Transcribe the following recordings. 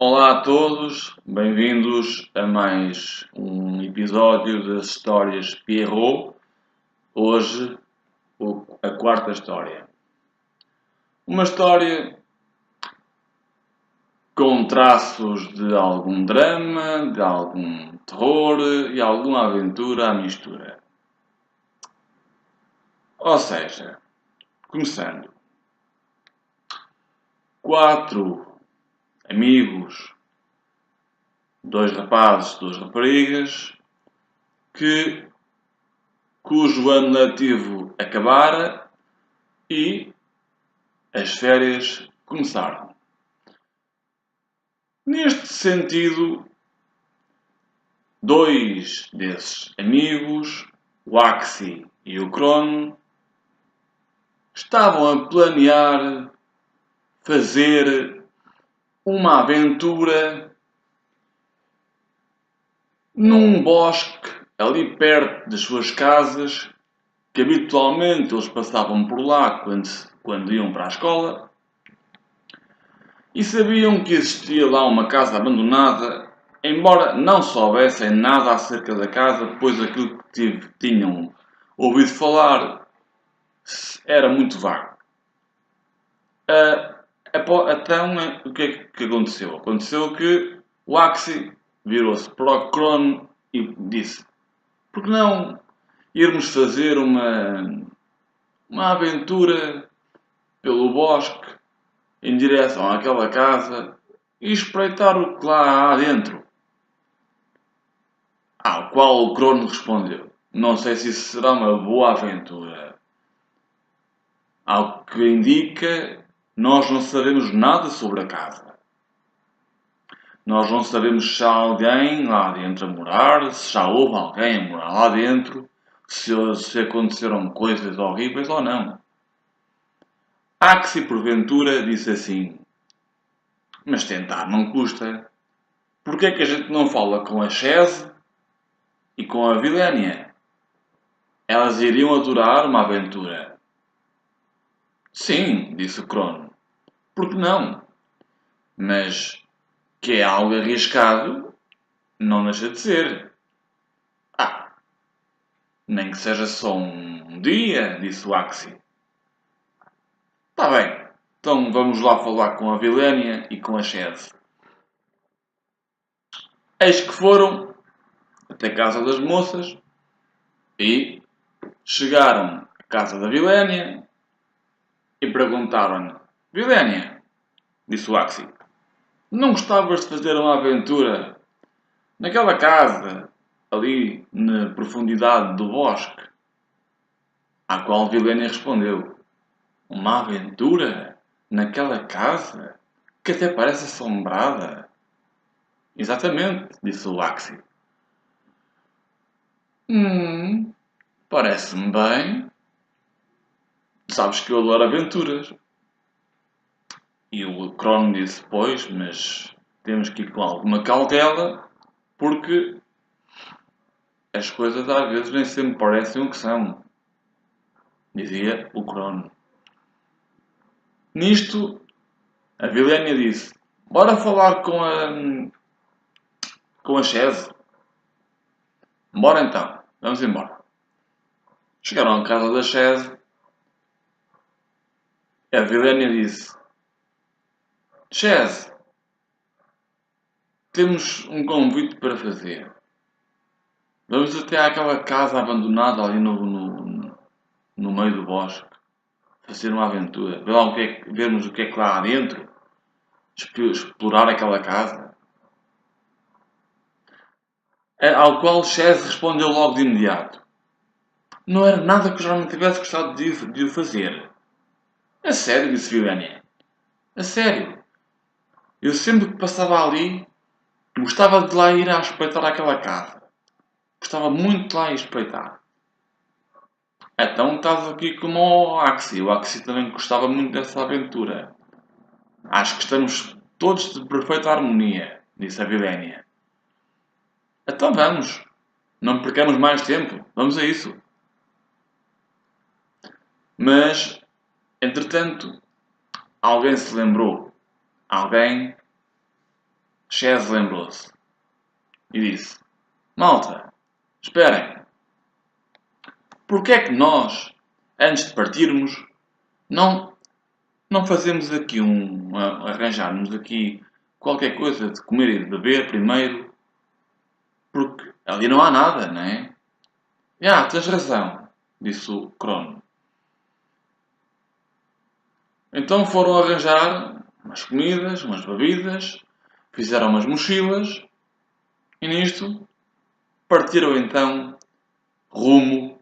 Olá a todos, bem-vindos a mais um episódio das histórias Pierrot. Hoje, a quarta história. Uma história com traços de algum drama, de algum terror e alguma aventura à mistura. Ou seja, começando. 4 amigos, 2 rapazes, 2 raparigas, cujo ano letivo acabara e as férias começaram. Neste sentido, 2 desses amigos, o Axi e o Crono, estavam a planear fazer uma aventura num bosque ali perto das suas casas, que habitualmente eles passavam por lá quando iam para a escola, e sabiam que existia lá uma casa abandonada, embora não soubessem nada acerca da casa, pois aquilo que tinham ouvido falar era muito vago. Então, o que é que aconteceu? Aconteceu que o Axi virou-se para o Crono e disse: por que não irmos fazer uma aventura pelo bosque em direção àquela casa e espreitar o que lá há dentro? Ao qual o Crono respondeu: não sei se isso será uma boa aventura. Ao que indica, nós não sabemos nada sobre a casa. Nós não sabemos se há alguém lá dentro a morar, se já houve alguém a morar lá dentro, se aconteceram coisas horríveis ou não. Axi porventura disse assim: mas tentar não custa. Porquê é que a gente não fala com a Chese e com a Vilénia? Elas iriam adorar uma aventura. Sim, disse o Crono. Por que não? Mas que é algo arriscado, não deixa de ser. Ah, nem que seja só um dia, disse o Axi. Está bem, então vamos lá falar com a Vilénia e com a Chese. Eis que foram até a casa das moças e chegaram à casa da Vilénia e perguntaram-lhe: Vilénia, disse o Axi, não gostavas de fazer uma aventura naquela casa ali na profundidade do bosque? À qual Vilénia respondeu: uma aventura naquela casa que até parece assombrada. Exatamente, disse o Axi. Hum, parece-me bem. Sabes que eu adoro aventuras. E o Crono disse: pois, mas temos que ir com alguma cautela, porque as coisas às vezes nem sempre parecem o que são, dizia o Crono. Nisto, a Vilénia disse: bora falar com a Chese. Bora então, vamos embora. Chegaram à casa da Chese e a Vilénia disse: Chese, temos um convite para fazer. Vamos até àquela casa abandonada ali no meio do bosque. Fazer uma aventura. Vermos o que é que lá há dentro. Explorar aquela casa. Ao qual Chese respondeu logo de imediato: não era nada que eu já não tivesse gostado de o fazer. A sério, disse Vilénia. A sério. Eu sempre que passava ali, gostava de lá ir a espreitar aquela casa. Gostava muito de lá ir espreitar. Então estás aqui como o Axi. O Axi também gostava muito dessa aventura. Acho que estamos todos de perfeita harmonia, disse a Vilénia. Então vamos. Não percamos mais tempo. Vamos a isso. Mas, entretanto, alguém se lembrou. Alguém Chaz lembrou-se e disse: Malta, esperem, porque é que nós, antes de partirmos, não, não fazemos aqui arranjarmos aqui qualquer coisa de comer e de beber primeiro, porque ali não há nada, não é? Tens razão, disse o Crono. Então foram arranjar umas comidas, umas bebidas, fizeram umas mochilas e nisto partiram então rumo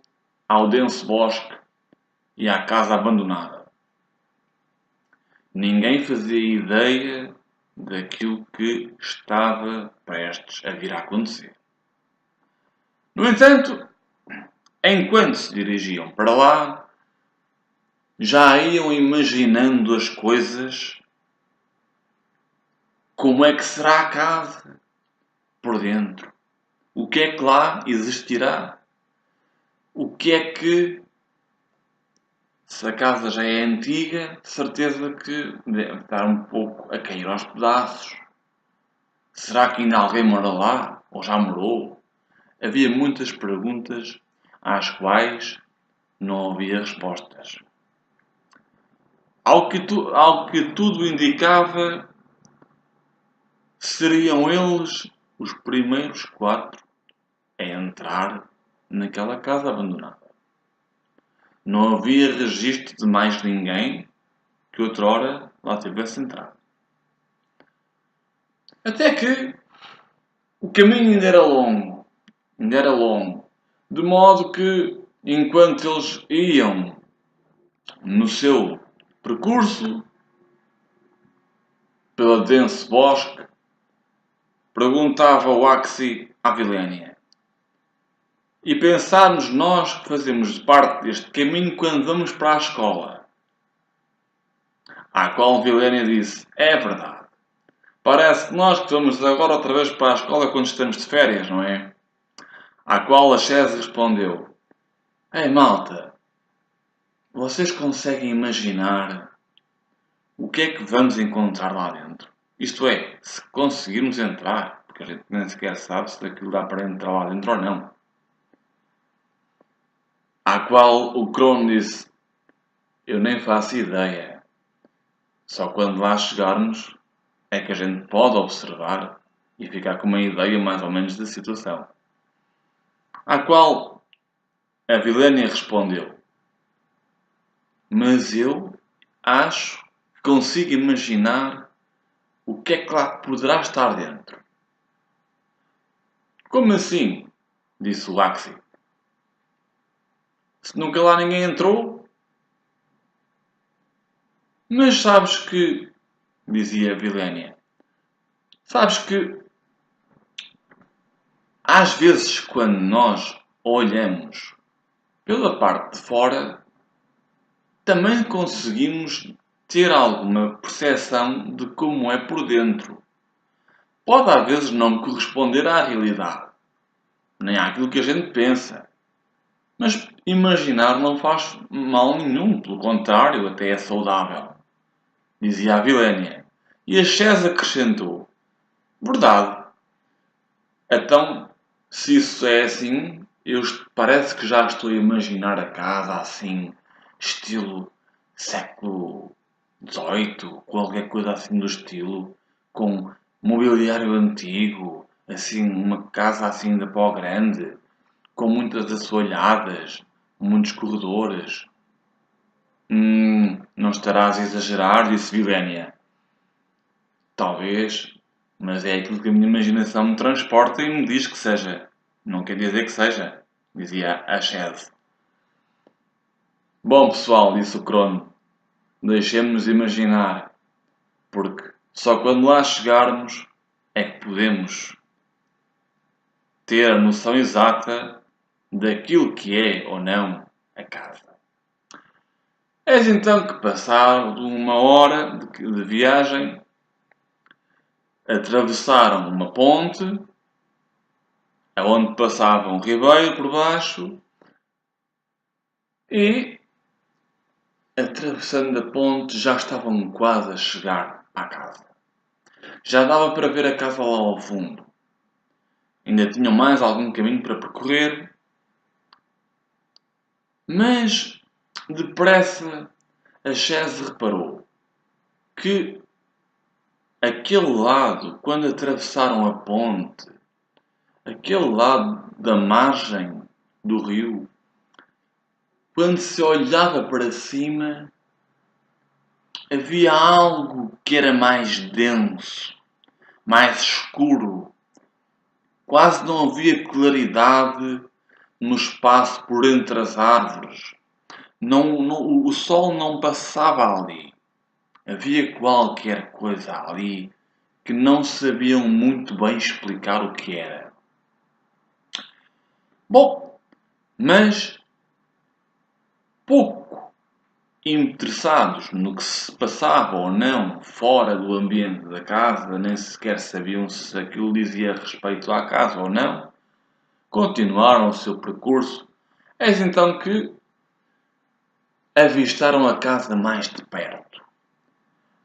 ao denso bosque e à casa abandonada. Ninguém fazia ideia daquilo que estava prestes a vir a acontecer. No entanto, enquanto se dirigiam para lá, já iam imaginando as coisas, como é que será a casa por dentro, o que é que lá existirá, o que é que, se a casa já é antiga, de certeza que deve estar um pouco a cair aos pedaços. Será que ainda alguém mora lá? Ou já morou? Havia muitas perguntas às quais não havia respostas. Ao que tudo indicava, seriam eles os primeiros 4 a entrar naquela casa abandonada. Não havia registro de mais ninguém que outrora lá tivesse entrado. Até que o caminho ainda era longo, de modo que, enquanto eles iam no seu percurso pelo denso bosque, perguntava o Axi à Vilénia: E pensarmos nós que fazemos parte deste caminho quando vamos para a escola? À qual Vilénia disse: É verdade. Parece que nós que vamos agora outra vez para a escola quando estamos de férias, não é? À qual a Chese respondeu: Ei malta, vocês conseguem imaginar o que é que vamos encontrar lá dentro? Isto é, se conseguirmos entrar, porque a gente nem sequer sabe se daquilo dá para entrar lá dentro ou não. À qual o Crono disse: Eu nem faço ideia. Só quando lá chegarmos é que a gente pode observar e ficar com uma ideia mais ou menos da situação. À qual a Vilénia respondeu: Mas eu acho que consigo imaginar o que é que lá poderá estar dentro. Como assim? Disse o Axi. Se nunca lá ninguém entrou? Mas sabes que, dizia Vilénia, sabes que às vezes quando nós olhamos pela parte de fora, também conseguimos ter alguma percepção de como é por dentro. Pode às vezes não corresponder à realidade, nem àquilo que a gente pensa. Mas imaginar não faz mal nenhum, pelo contrário, até é saudável, dizia a Vilénia. E a Chese acrescentou: Verdade. Então, se isso é assim, parece que já estou a imaginar a casa assim, estilo século XVIII, qualquer coisa assim do estilo, com mobiliário antigo, assim, uma casa assim de pó grande, com muitas assoalhadas, muitos corredores. Não estarás a exagerar, disse Vilénia. Talvez, mas é aquilo que a minha imaginação me transporta e me diz que seja. Não quer dizer que seja, dizia a Chese. Bom pessoal, disse o Crono, deixemos-nos imaginar, porque só quando lá chegarmos é que podemos ter a noção exata daquilo que é ou não a casa. Eis então que passado uma hora de viagem, atravessaram uma ponte, aonde passava um ribeiro por baixo, e, atravessando a ponte, já estavam quase a chegar à casa. Já dava para ver a casa lá ao fundo. Ainda tinham mais algum caminho para percorrer, mas depressa a Chese reparou que aquele lado, quando atravessaram a ponte, aquele lado da margem do rio, quando se olhava para cima, havia algo que era mais denso, mais escuro. Quase não havia claridade no espaço por entre as árvores. O sol não passava ali. Havia qualquer coisa ali que não sabiam muito bem explicar o que era. Bom, mas pouco interessados no que se passava ou não fora do ambiente da casa, nem sequer sabiam se aquilo dizia respeito à casa ou não, continuaram o seu percurso. Eis então que avistaram a casa mais de perto.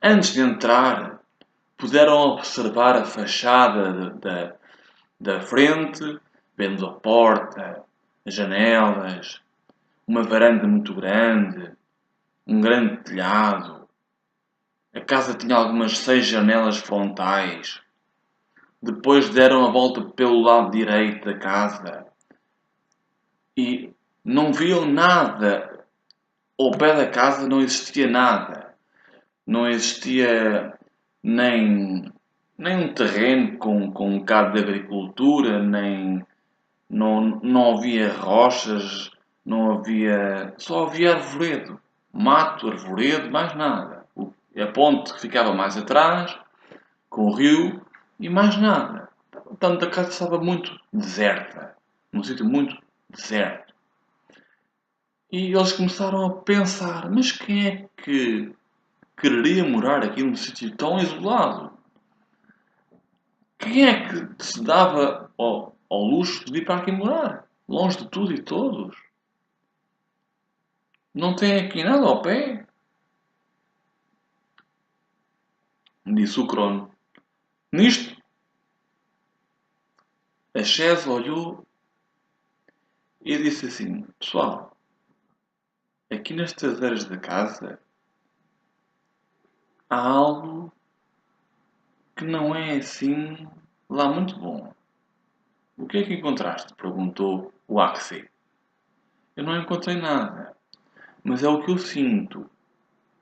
Antes de entrar, puderam observar a fachada da frente, vendo a porta, as janelas, uma varanda muito grande, um grande telhado. A casa tinha algumas 6 janelas frontais. Depois deram a volta pelo lado direito da casa e não viam nada. Ao pé da casa não existia nada. Não existia nem, nem um terreno com um bocado de agricultura, nem não havia rochas, não havia. Só havia arvoredo. Mato, arvoredo, mais nada. A ponte que ficava mais atrás, com o rio, e mais nada. Portanto, a casa estava muito deserta. Num sítio muito deserto. E eles começaram a pensar, mas quem é que quereria morar aqui num sítio tão isolado? Quem é que se dava ao luxo de vir para aqui morar? Longe de tudo e todos? Não tem aqui nada ao pé? Disse o crono. Nisto, a Chese olhou e disse assim: Pessoal, aqui nas traseiras da casa há algo que não é assim lá muito bom. O que é que encontraste? Perguntou o Axé. Eu não encontrei nada, mas é o que eu sinto.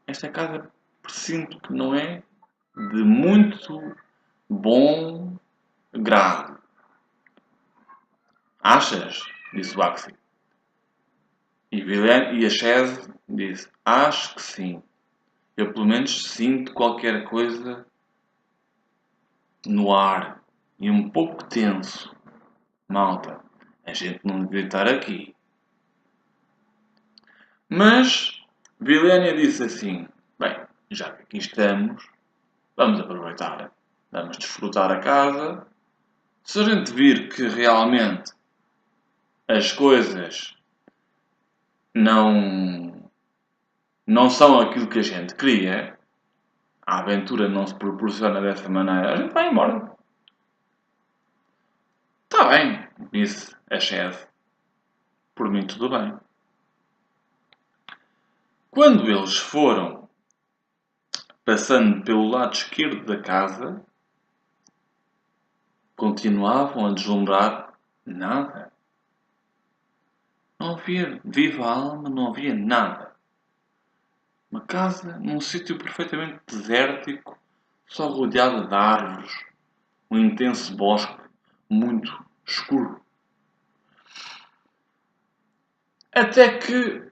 Esta casa sinto que não é de muito bom grado. Achas? Disse o Axé. E a Chese disse: Acho que sim. Eu pelo menos sinto qualquer coisa no ar e um pouco tenso. Malta, a gente não devia estar aqui. Mas Vilénia disse assim: Bem, já que aqui estamos, vamos aproveitar. Vamos desfrutar a casa. Se a gente vir que realmente as coisas não, não são aquilo que a gente queria, a aventura não se proporciona dessa maneira, a gente vai embora. Está bem, disse a chefe. Por mim tudo bem. Quando eles foram passando pelo lado esquerdo da casa, continuavam a deslumbrar nada. Não havia viva alma, não havia nada. Uma casa num sítio perfeitamente desértico, só rodeada de árvores, um intenso bosque muito escuro. Até que,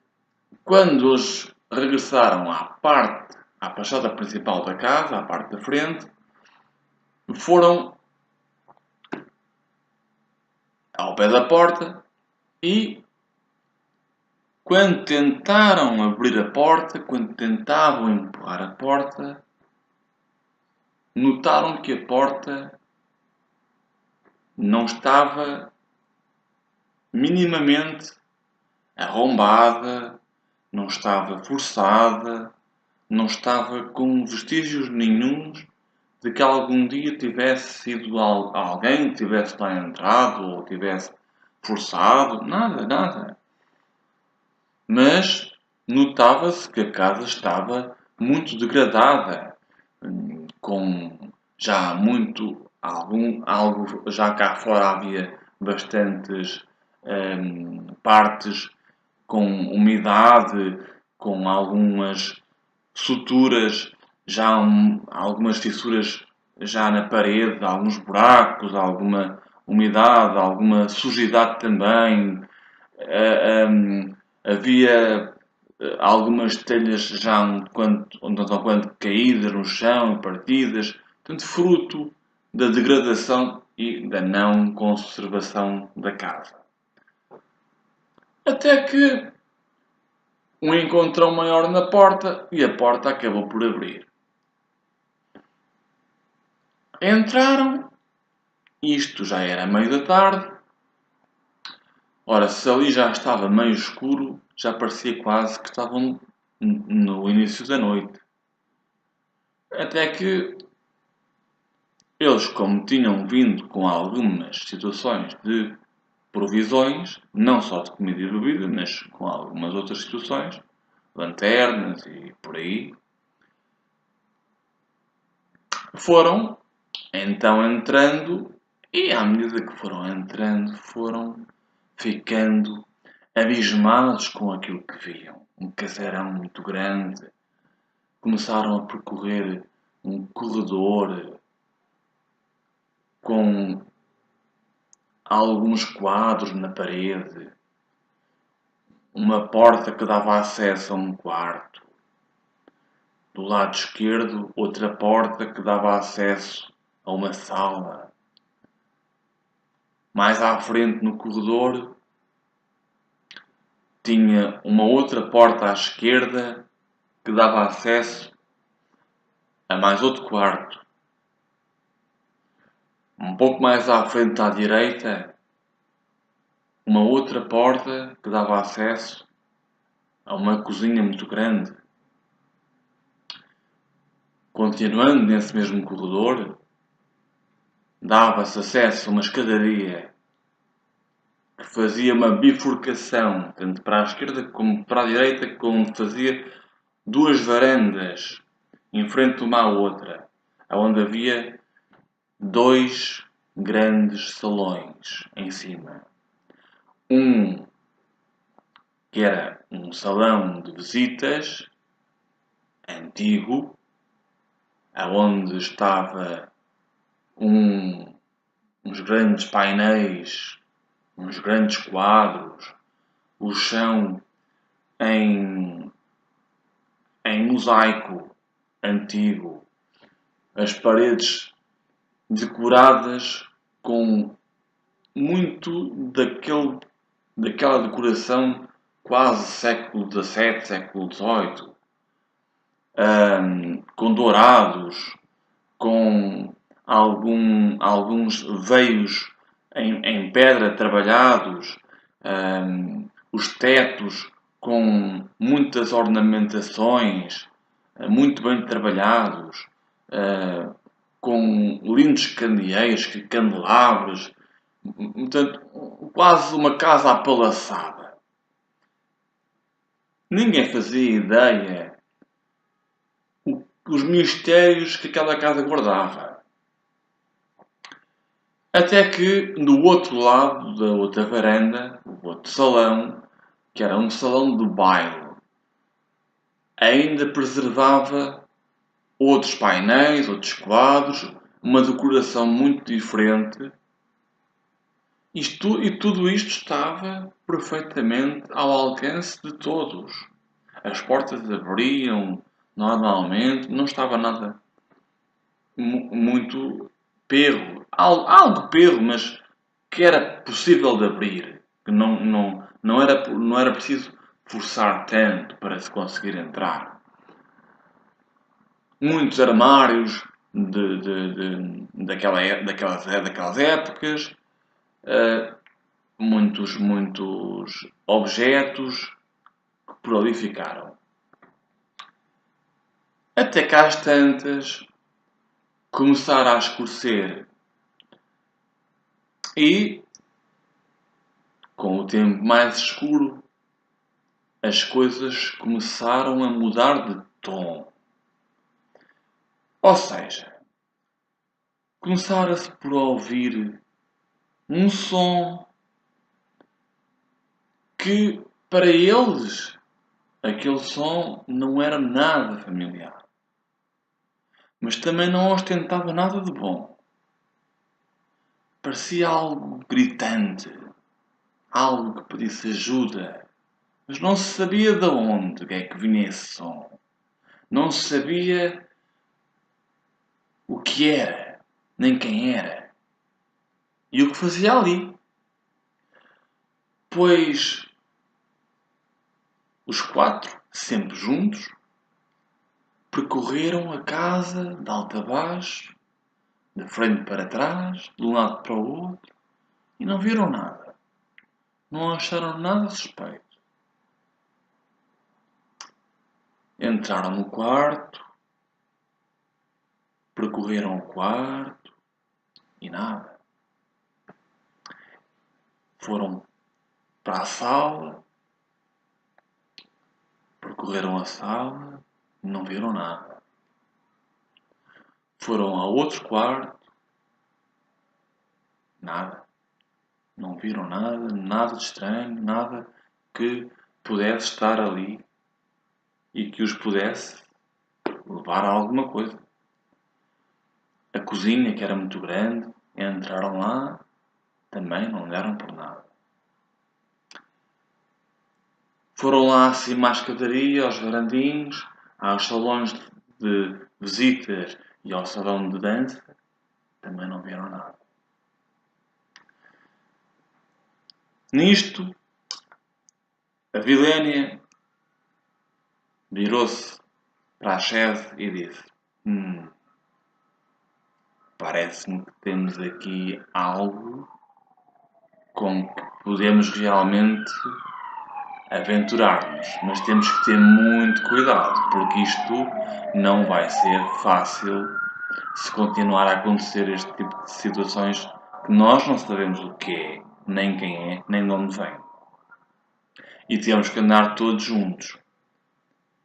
quando eles regressaram à fachada principal da casa, à parte da frente, foram ao pé da porta e, quando tentaram abrir a porta, quando tentavam empurrar a porta, notaram que a porta não estava minimamente arrombada, não estava forçada, não estava com vestígios nenhuns de que algum dia tivesse sido alguém que tivesse lá entrado ou tivesse forçado, nada, nada. Mas notava-se que a casa estava muito degradada, com já muito algo já cá fora havia bastantes partes com umidade, com algumas suturas, já algumas fissuras já na parede, alguns buracos, alguma umidade, alguma sujidade também. Havia algumas telhas já um tanto ou quanto caídas no chão e partidas, portanto, fruto da degradação e da não conservação da casa. Até que um encontrão maior na porta e a porta acabou por abrir. Entraram, isto já era meio da tarde. Ora, se ali já estava meio escuro, já parecia quase que estavam no início da noite. Até que eles, como tinham vindo com algumas situações de provisões, não só de comida e bebida, mas com algumas outras situações, lanternas e por aí, foram então entrando e à medida que foram entrando, foram ficando abismados com aquilo que viam. Um casarão muito grande. Começaram a percorrer um corredor com alguns quadros na parede, uma porta que dava acesso a um quarto. Do lado esquerdo, outra porta que dava acesso a uma sala. Mais à frente no corredor, tinha uma outra porta à esquerda que dava acesso a mais outro quarto. Um pouco mais à frente à direita, uma outra porta que dava acesso a uma cozinha muito grande. Continuando nesse mesmo corredor, dava-se acesso a uma escadaria que fazia uma bifurcação, tanto para a esquerda como para a direita, como fazia duas varandas em frente uma à outra, onde havia dois grandes salões em cima. Um que era um salão de visitas antigo, onde estava uns grandes painéis, uns grandes quadros, o chão em, em mosaico antigo, as paredes decoradas com muito daquela decoração quase século XVII, século XVIII, com dourados, com alguns veios em pedra trabalhados, os tetos com muitas ornamentações, muito bem trabalhados, com lindos candeeiros, candelabros, portanto, quase uma casa apalaçada. Ninguém fazia ideia os mistérios que aquela casa guardava. Até que, do outro lado da outra varanda, o outro salão, que era um salão de baile, ainda preservava outros painéis, outros quadros, uma decoração muito diferente. E tudo isto estava perfeitamente ao alcance de todos. As portas abriam normalmente, não estava nada muito perro. Algo perro, mas que era possível de abrir. Que não era preciso forçar tanto para se conseguir entrar. Muitos armários daquelas épocas, muitos objetos que por ali ficaram. Até cá às tantas, começar a escurecer e, com o tempo mais escuro, as coisas começaram a mudar de tom. Ou seja, começara-se por ouvir um som que, para eles, aquele som não era nada familiar. Mas também não ostentava nada de bom. Parecia algo gritante, algo que pedisse ajuda, mas não se sabia de onde é que vinha esse som. Não se sabia o que era, nem quem era, e o que fazia ali. Pois os quatro, sempre juntos, percorreram a casa de alto a baixo, de frente para trás, de um lado para o outro, e não viram nada. Não acharam nada suspeito. Entraram no quarto, percorreram o quarto e nada. Foram para a sala, percorreram a sala e não viram nada. Foram a outro quarto, nada. Não viram nada, nada de estranho, nada que pudesse estar ali e que os pudesse levar a alguma coisa. A cozinha, que era muito grande, entraram lá, também não deram por nada. Foram lá acima à escadaria, aos varandinhos, aos salões de visitas e ao salão de dança, também não viram nada. Nisto, a Vilénia virou-se para a chefe e disse: parece-me que temos aqui algo com que podemos realmente aventurar-nos, mas temos que ter muito cuidado, porque isto não vai ser fácil se continuar a acontecer este tipo de situações que nós não sabemos o que é, nem quem é, nem de onde vem. E temos que andar todos juntos,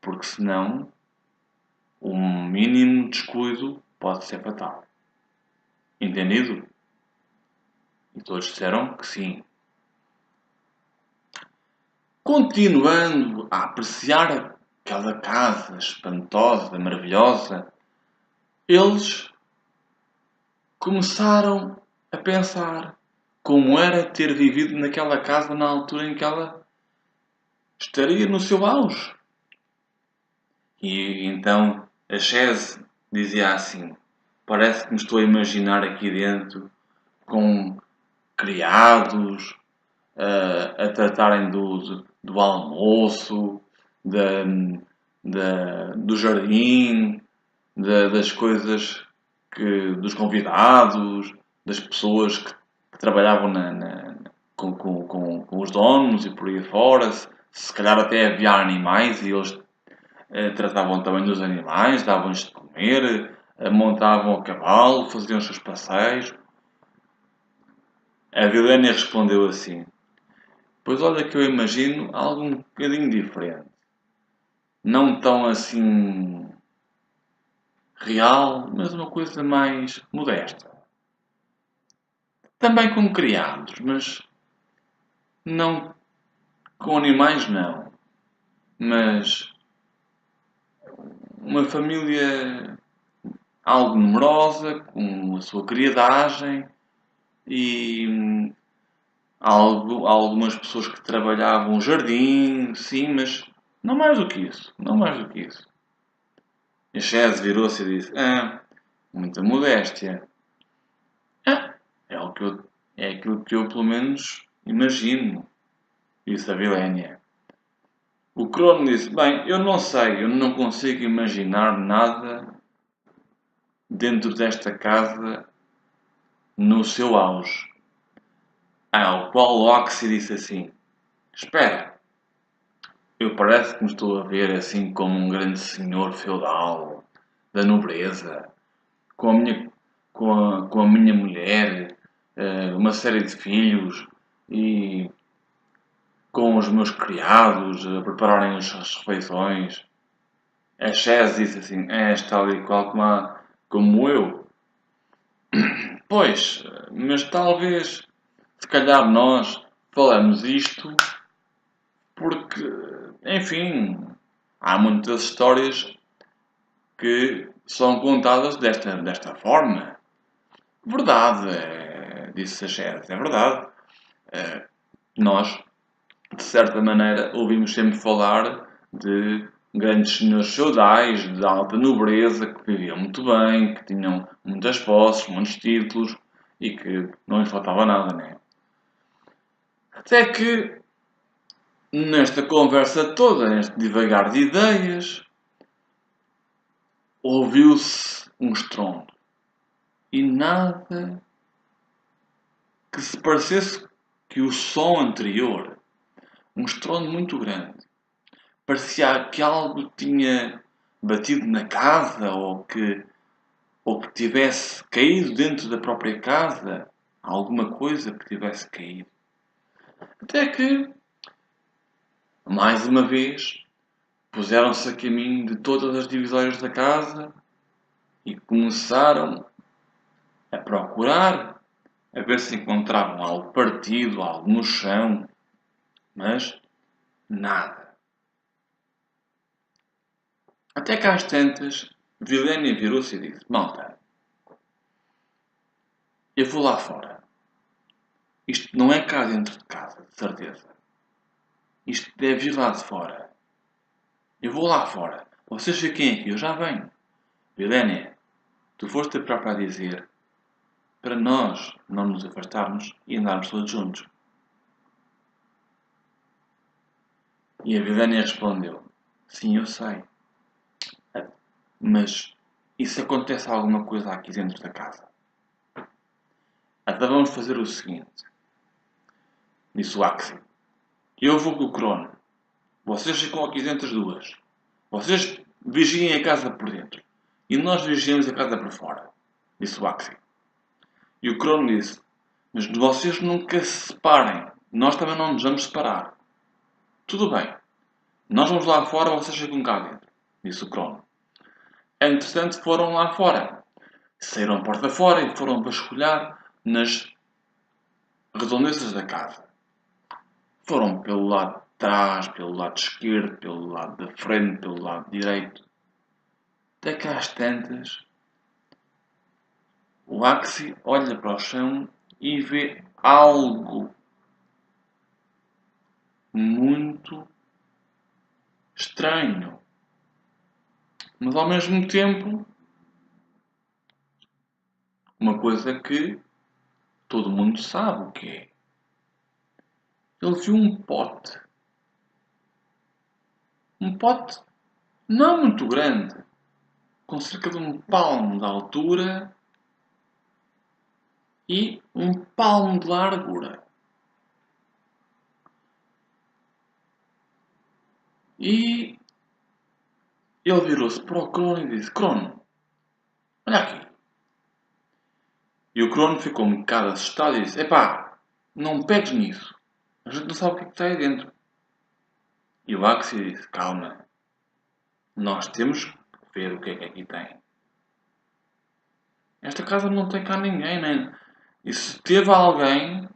porque senão um mínimo descuido pode ser fatal. Entendido? E todos disseram que sim. Continuando a apreciar aquela casa espantosa, maravilhosa, eles começaram a pensar como era ter vivido naquela casa na altura em que ela estaria no seu auge. E então a Chese dizia assim: parece que me estou a imaginar aqui dentro com criados a tratarem do almoço, da, do jardim, das coisas dos convidados, das pessoas que trabalhavam com os donos e por aí fora. Se calhar até havia animais e eles tratavam também dos animais, davam-lhes de comer, montavam a cavalo, faziam os seus passeios. A Vilhénia respondeu assim: pois olha que eu imagino algo um bocadinho diferente. Não tão assim real, mas uma coisa mais modesta. Também com criados, mas não com animais não. Mas uma família algo numerosa, com a sua criadagem e algumas pessoas que trabalhavam o jardim, sim, mas não mais do que isso, não mais do que isso. E a Chese virou-se e disse: muita modéstia. Ah, é aquilo que eu pelo menos imagino, disse a Vilénia. O Crono disse: bem, eu não sei, eu não consigo imaginar nada dentro desta casa no seu auge. Ao qual Oxy disse assim: espera, eu parece que me estou a ver assim como um grande senhor feudal da nobreza, com a minha, com a minha mulher, uma série de filhos e com os meus criados a prepararem as refeições. A Chaz disse assim: és tal e qual como eu. Pois, mas talvez, se calhar nós falamos isto porque, enfim, há muitas histórias que são contadas desta forma. Verdade, disse a Chaz, é verdade. Eh, Nós, de certa maneira, ouvimos sempre falar de grandes senhores feudais, de alta nobreza, que viviam muito bem, que tinham muitas posses, muitos títulos e que não lhes faltava nada, né? Até que, nesta conversa toda, neste divagar de ideias, ouviu-se um estrondo. E nada que se parecesse que o som anterior, um estrondo muito grande. Parecia que algo tinha batido na casa ou que tivesse caído dentro da própria casa. Alguma coisa que tivesse caído. Até que, mais uma vez, puseram-se a caminho de todas as divisórias da casa e começaram a procurar, a ver se encontravam algo partido, algo no chão, mas nada. Até que às tantas, Vilene virou-se e disse: Malta, eu vou lá fora. Isto não é cá dentro de casa, de certeza. Isto deve ir lá de fora. Eu vou lá fora. Vocês fiquem aqui, eu já venho. Vilene, tu foste a própria a dizer para nós não nos afastarmos e andarmos todos juntos. E a Vilene respondeu: Sim, eu sei. Mas e se acontece alguma coisa aqui dentro da casa? Então vamos fazer o seguinte, disse o Axel. Eu vou com o Crono. Vocês ficam aqui dentro as duas. Vocês vigiem a casa por dentro. E nós vigiamos a casa por fora, disse o Axel. E o Crono disse, mas vocês nunca se separem. Nós também não nos vamos separar. Tudo bem. Nós vamos lá fora, vocês ficam cá dentro, disse o Crono. Entretanto, foram lá fora. Saíram porta fora e foram vasculhar nas redondezas da casa. Foram pelo lado de trás, pelo lado esquerdo, pelo lado da frente, pelo lado direito. Até que às tantas, o Axi olha para o chão e vê algo muito estranho. Mas ao mesmo tempo, uma coisa que todo mundo sabe o que é. Ele viu um pote. Um pote não muito grande, com cerca de um palmo de altura e um palmo de largura. E ele virou-se para o Crono e disse: Crono, olha aqui. E o Crono ficou um bocado assustado e disse: Epá, não pegues nisso. A gente não sabe o que está aí dentro. E o Axie disse: Calma, nós temos que ver o que é que aqui tem. Esta casa não tem cá ninguém, nem. E se teve alguém,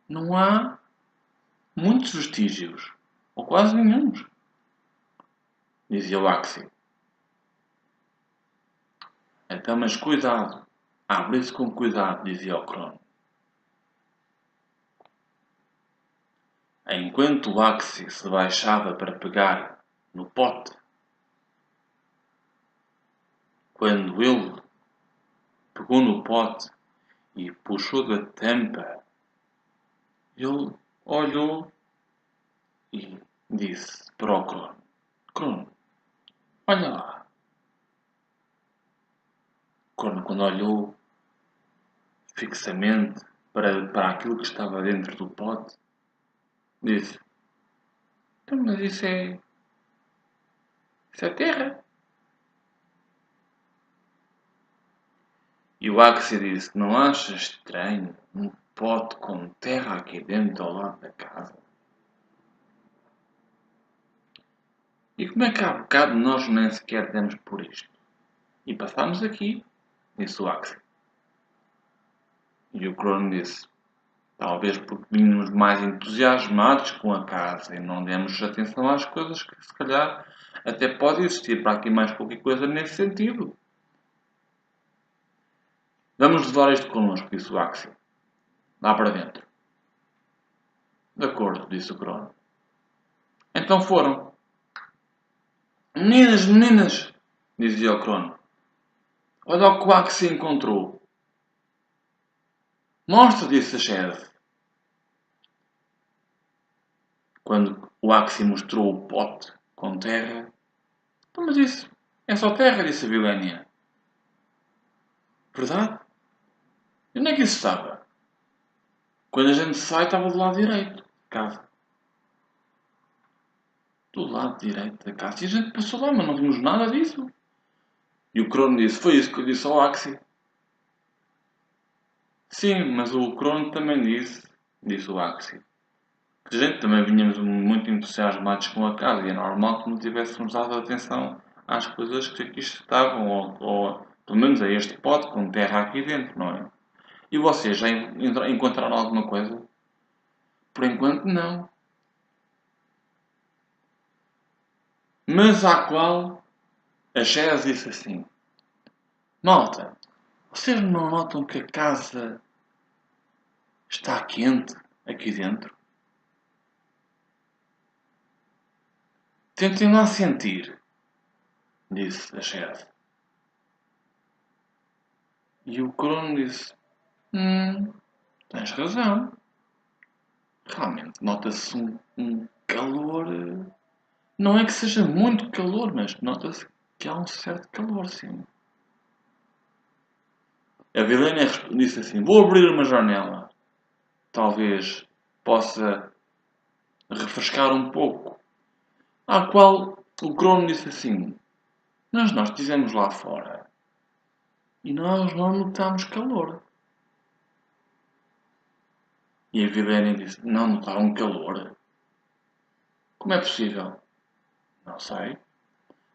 não há muitos vestígios. Ou quase nenhum. Dizia o Axie. Então, mas cuidado. Abre-se com cuidado, dizia o Crono. Enquanto o Axie se baixava para pegar no pote, quando ele pegou no pote e puxou da tampa, ele olhou e disse para o Crono: Crono, olha lá. Crono, quando olhou fixamente para aquilo que estava dentro do pote, disse: Então, mas isso é terra. E o Axie disse, não achas estranho um pote com terra aqui dentro ao lado da casa? E como é que há bocado nós nem sequer demos por isto? E passámos aqui, disse o Axie. E o Crono disse, talvez porque vínhamos mais entusiasmados com a casa e não demos atenção às coisas que se calhar até pode existir para aqui mais qualquer coisa nesse sentido. Vamos levar isto connosco, disse o Axie. Lá para dentro. De acordo, disse o Crono. Então foram. Meninas, meninas, dizia o Crono. Olha o que o Axie encontrou. Mostra, disse a Shed. Quando o Axie mostrou o pote com terra. Então, mas isso é só terra, disse a Vilania. Verdade? E onde é que isso estava? Quando a gente sai, estava do lado direito da casa. Do lado direito da casa. E a gente passou lá, mas não vimos nada disso. E o Crono disse, foi isso que eu disse ao Axie. Sim, mas o Crono também disse o Axie, que a gente também vinhamos muito entusiasmados com a casa e é normal que não tivéssemos dado atenção às coisas que aqui estavam, ou pelo menos a este pote com terra aqui dentro, não é? E vocês já encontraram alguma coisa? Por enquanto não. Mas à qual a Chaz disse assim, malta, vocês não notam que a casa está quente aqui dentro? Tentem lá sentir, disse a Chaz. E o Crono disse, tens razão. Realmente nota-se um calor. Não é que seja muito calor, mas nota-se que há um certo calor, sim. A Vilena disse assim, vou abrir uma janela. Talvez possa refrescar um pouco. À qual o Crono disse assim, mas nós estivemos lá fora e nós não notámos calor. E a Vilena disse, não notaram calor? Como é possível? Não sei.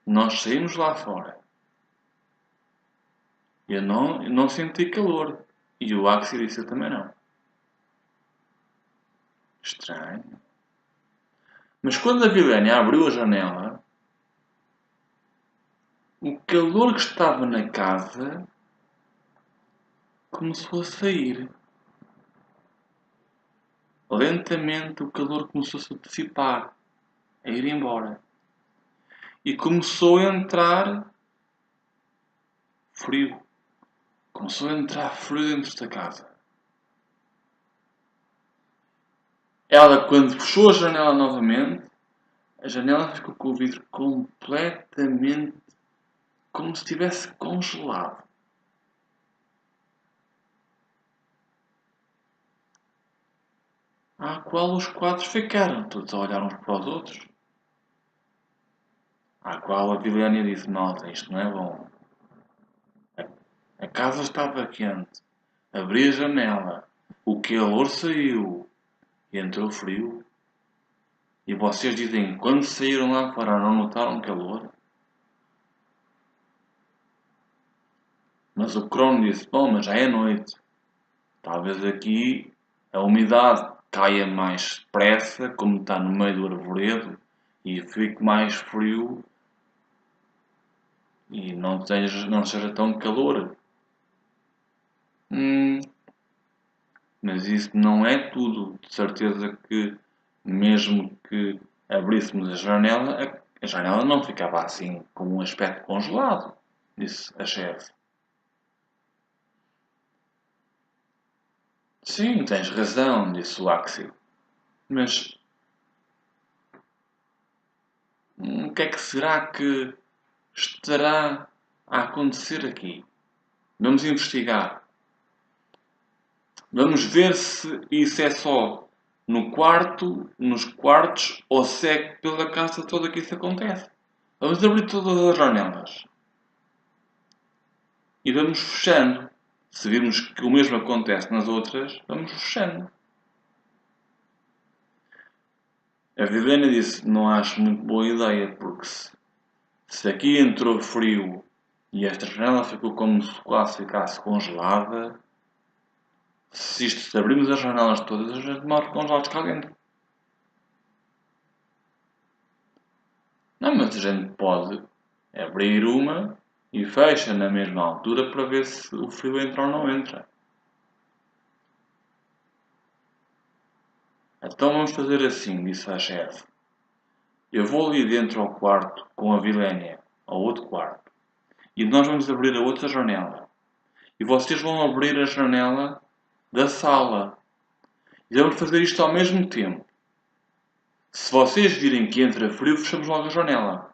Nós saímos lá fora. Eu não senti calor. E o Axie disse eu também não. Estranho. Mas quando a Vilenia abriu a janela, o calor que estava na casa começou a sair. Lentamente o calor começou-se a dissipar, a ir embora. E começou a entrar frio. Começou a entrar frio dentro da casa. Ela, quando fechou a janela novamente, a janela ficou com o vidro completamente como se estivesse congelado. À qual os quatro ficaram, todos a olhar uns para os outros. À qual a Vilenia disse, malta, isto não é bom. A casa estava quente. Abri a janela. O calor saiu. E entrou frio. E vocês dizem que quando saíram lá fora não notaram calor? Mas o Crono disse, bom, mas já é noite. Talvez aqui a umidade caia mais depressa, como está no meio do arvoredo, e fique mais frio e não seja tão calor. Mas isso não é tudo. De certeza que, mesmo que abríssemos a janela não ficava assim com um aspecto congelado, disse a chefe. Sim, tens razão, disse o Axel. Mas o que é que será que estará a acontecer aqui? Vamos investigar. Vamos ver se isso é só no quarto, nos quartos ou se é pela casa toda que isso acontece. Vamos abrir todas as janelas e vamos fechando. Se virmos que o mesmo acontece nas outras, vamos fechando. A Viviane disse, não acho muito boa ideia, porque se aqui entrou frio e esta janela ficou como se quase ficasse congelada, se abrirmos as janelas todas, a gente morre congelados cá dentro. Não, mas a gente pode abrir uma e fecha na mesma altura para ver se o frio entra ou não entra. Então vamos fazer assim, disse a chefe. Eu vou ali dentro ao quarto com a Vilénia, ao outro quarto, e nós vamos abrir a outra janela. E vocês vão abrir a janela da sala. E vamos fazer isto ao mesmo tempo. Se vocês virem que entra frio, fechamos logo a janela.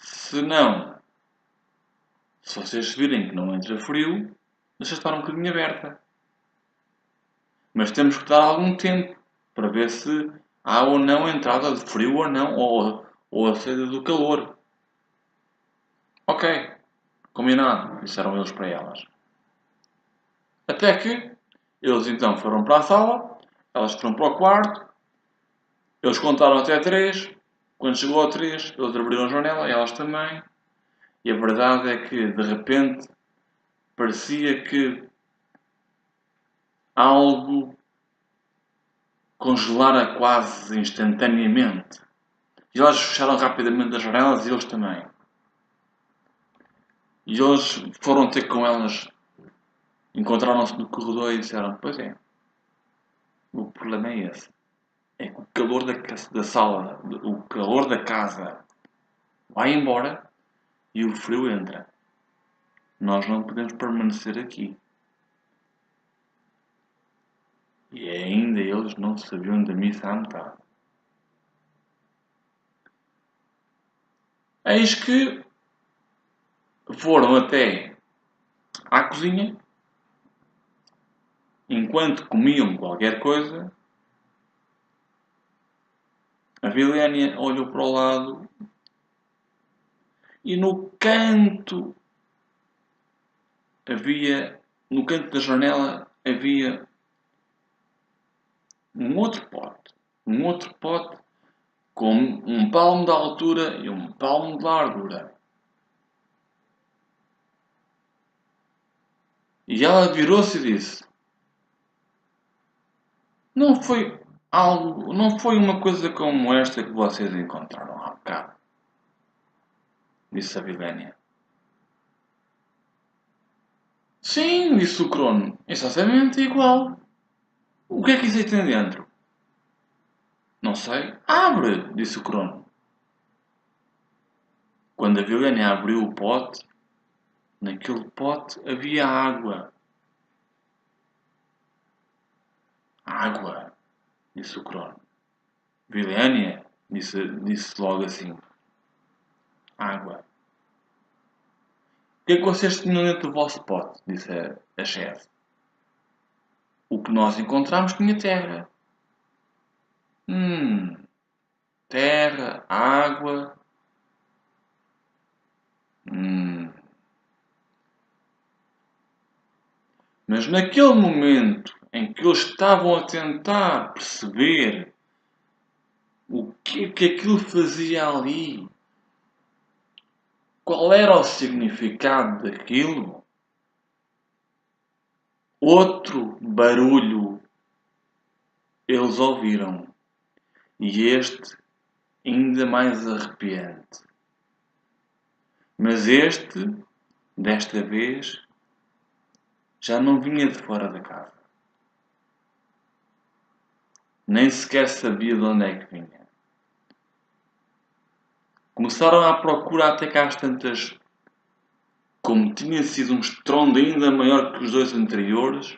Se não, se vocês virem que não entra frio, deixa estar um bocadinho aberta. Mas temos que dar algum tempo para ver se há ou não entrada de frio ou não, ou a saída do calor. Ok, combinado, disseram eles para elas. Até que eles então foram para a sala, elas foram para o quarto, eles contaram até 3. Quando chegou a 3, eles abriram a janela, e elas também. E a verdade é que, de repente, parecia que algo congelara quase instantaneamente. E elas fecharam rapidamente as janelas e eles também. E eles foram ter com elas, encontraram-se no corredor e disseram: Pois é, o problema é esse. É que o calor da sala, o calor da casa vai embora e o frio entra. Nós não podemos permanecer aqui. E ainda eles não sabiam da missa à metade. Eis que foram até à cozinha, enquanto comiam qualquer coisa, a Vilénia olhou para o lado e no canto da janela havia um outro pote com um palmo de altura e um palmo de largura. E ela virou-se e disse: Não foi não foi uma coisa como esta que vocês encontraram há bocado, disse a Vilénia. Sim, disse o Crono, exatamente igual. O que é que isso aí tem dentro? Não sei. Abre, disse o Crono. Quando a Vilénia abriu o pote, naquele pote havia água. Água, disse o Crono. Vilénia, disse logo assim. Água. O que é que vocês tinham dentro do vosso pote? Disse a chefe. O que nós encontramos tinha terra. Terra, água. Hum. Mas naquele momento em que eles estavam a tentar perceber o que aquilo fazia ali, qual era o significado daquilo, outro barulho eles ouviram. E este ainda mais arrepiante. Mas desta vez, já não vinha de fora da casa. Nem sequer sabia de onde é que vinha. Começaram à procura até cá às tantas. Como tinha sido um estrondo ainda maior que os dois anteriores,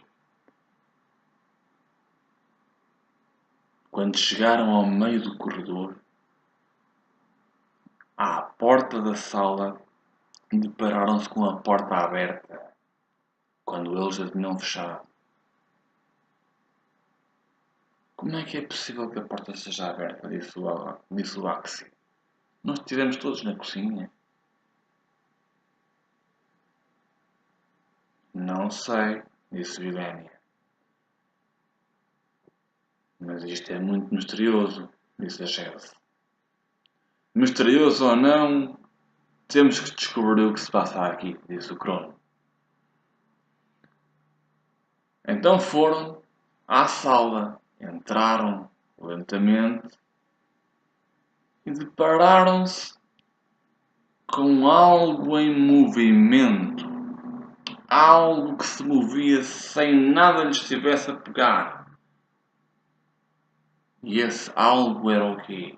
quando chegaram ao meio do corredor, à porta da sala, depararam-se com a porta aberta, quando eles a tinham fechado. Como é que é possível que a porta esteja aberta? Disse o Axi. Nós estivemos todos na cozinha. Não sei, disse Vilénia. Mas isto é muito misterioso, disse a chefe. Misterioso ou não, temos que descobrir o que se passa aqui, disse o Crono. Então foram à sala, entraram lentamente e depararam-se com algo em movimento. Algo que se movia sem nada lhe estivesse a pegar. E esse algo era o quê?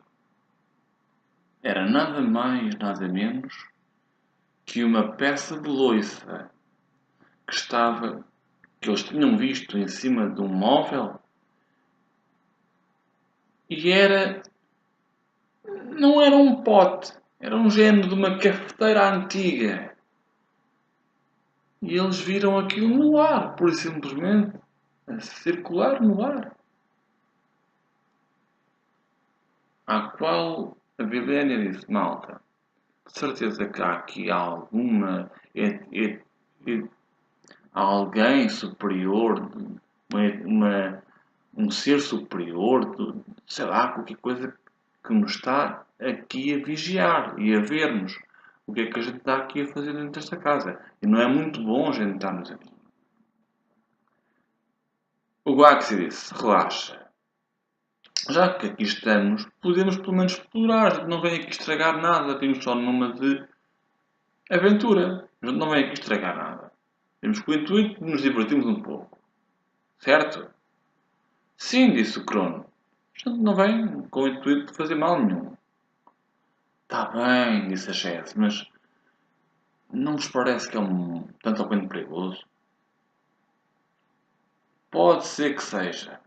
Era nada mais, nada menos que uma peça de louça que eles tinham visto em cima de um móvel e não era um pote, era um género de uma cafeteira antiga. E eles viram aquilo no ar, pura e simplesmente, a circular no ar. À qual a Vilénia disse, malta, de certeza que há aqui alguma... alguém superior, um ser superior, sei lá, qualquer coisa que nos está aqui a vigiar e a ver-nos. O que é que a gente está aqui a fazer dentro desta casa? E não é muito bom a gente estarmos aqui. O Baxi disse, relaxa. Já que aqui estamos, podemos pelo menos explorar. A gente não vem aqui estragar nada. Vimos só numa de aventura. A gente não vem aqui estragar nada. Temos com o intuito de nos divertirmos um pouco. Certo? Sim, disse o Crono. A gente não vem com o intuito de fazer mal nenhum. Está bem, disse a chefe, mas não vos parece que é um tanto ou quanto perigoso? Pode ser que seja,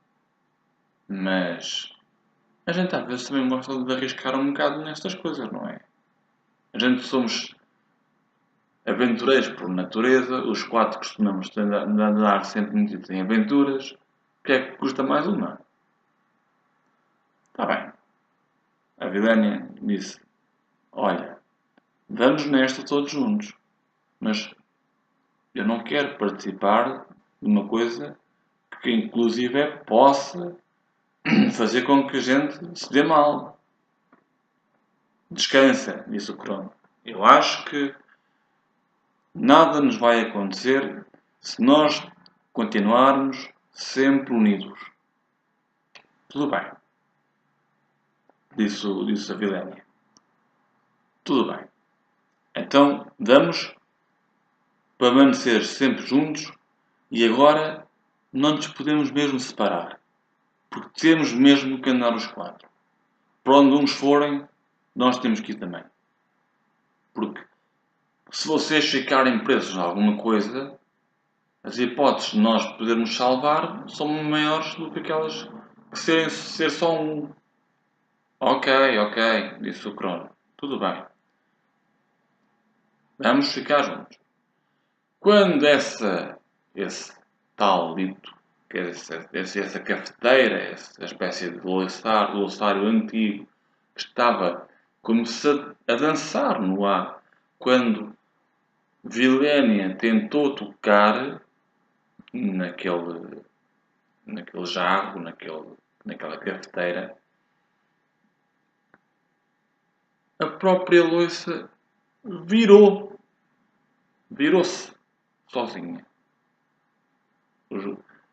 mas a gente às vezes também gosta de arriscar um bocado nestas coisas, não é? A gente somos aventureiros por natureza, os quatro costumamos andar sempre metidos em aventuras. O que é que custa mais uma? Está bem. A Vidânia disse, olha, vamos nesta todos juntos, mas eu não quero participar de uma coisa que inclusive possa fazer com que a gente se dê mal. Descansa, disse o Crono. Eu acho que nada nos vai acontecer se nós continuarmos sempre unidos. Tudo bem, disse a Vilénia. Tudo bem. Então vamos permanecer sempre juntos e agora não nos podemos mesmo separar. Porque temos mesmo que andar os quatro. Para onde uns forem, nós temos que ir também. Porque se vocês ficarem presos a alguma coisa, as hipóteses de nós podermos salvar são maiores do que aquelas que ser só um. Ok, ok, disse o Crono. Tudo bem. Vamos ficar juntos. Quando esse tal dito, que é essa cafeteira, essa espécie de louçário antigo, que estava como se a dançar no ar, quando Vilénia tentou tocar naquele, naquele jarro, naquela cafeteira, a própria louça virou-se sozinha.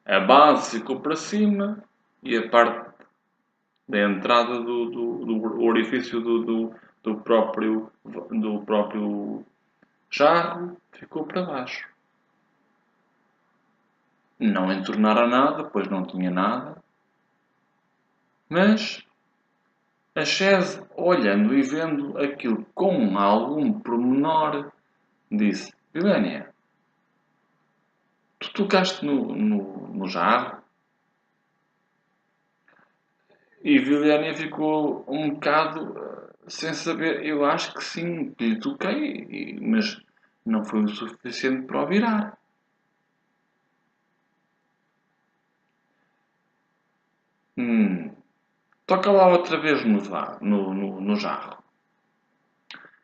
A base ficou para cima e a parte da entrada do orifício do próprio jarro ficou para baixo. Não entornara nada, pois não tinha nada. Mas a Chese, olhando e vendo aquilo com algum pormenor, disse: Vilénia, tu tocaste no jarro? E Vilénia ficou um bocado sem saber. Eu acho que sim, que lhe toquei, mas não foi o suficiente para o virar. Toca lá outra vez no jarro.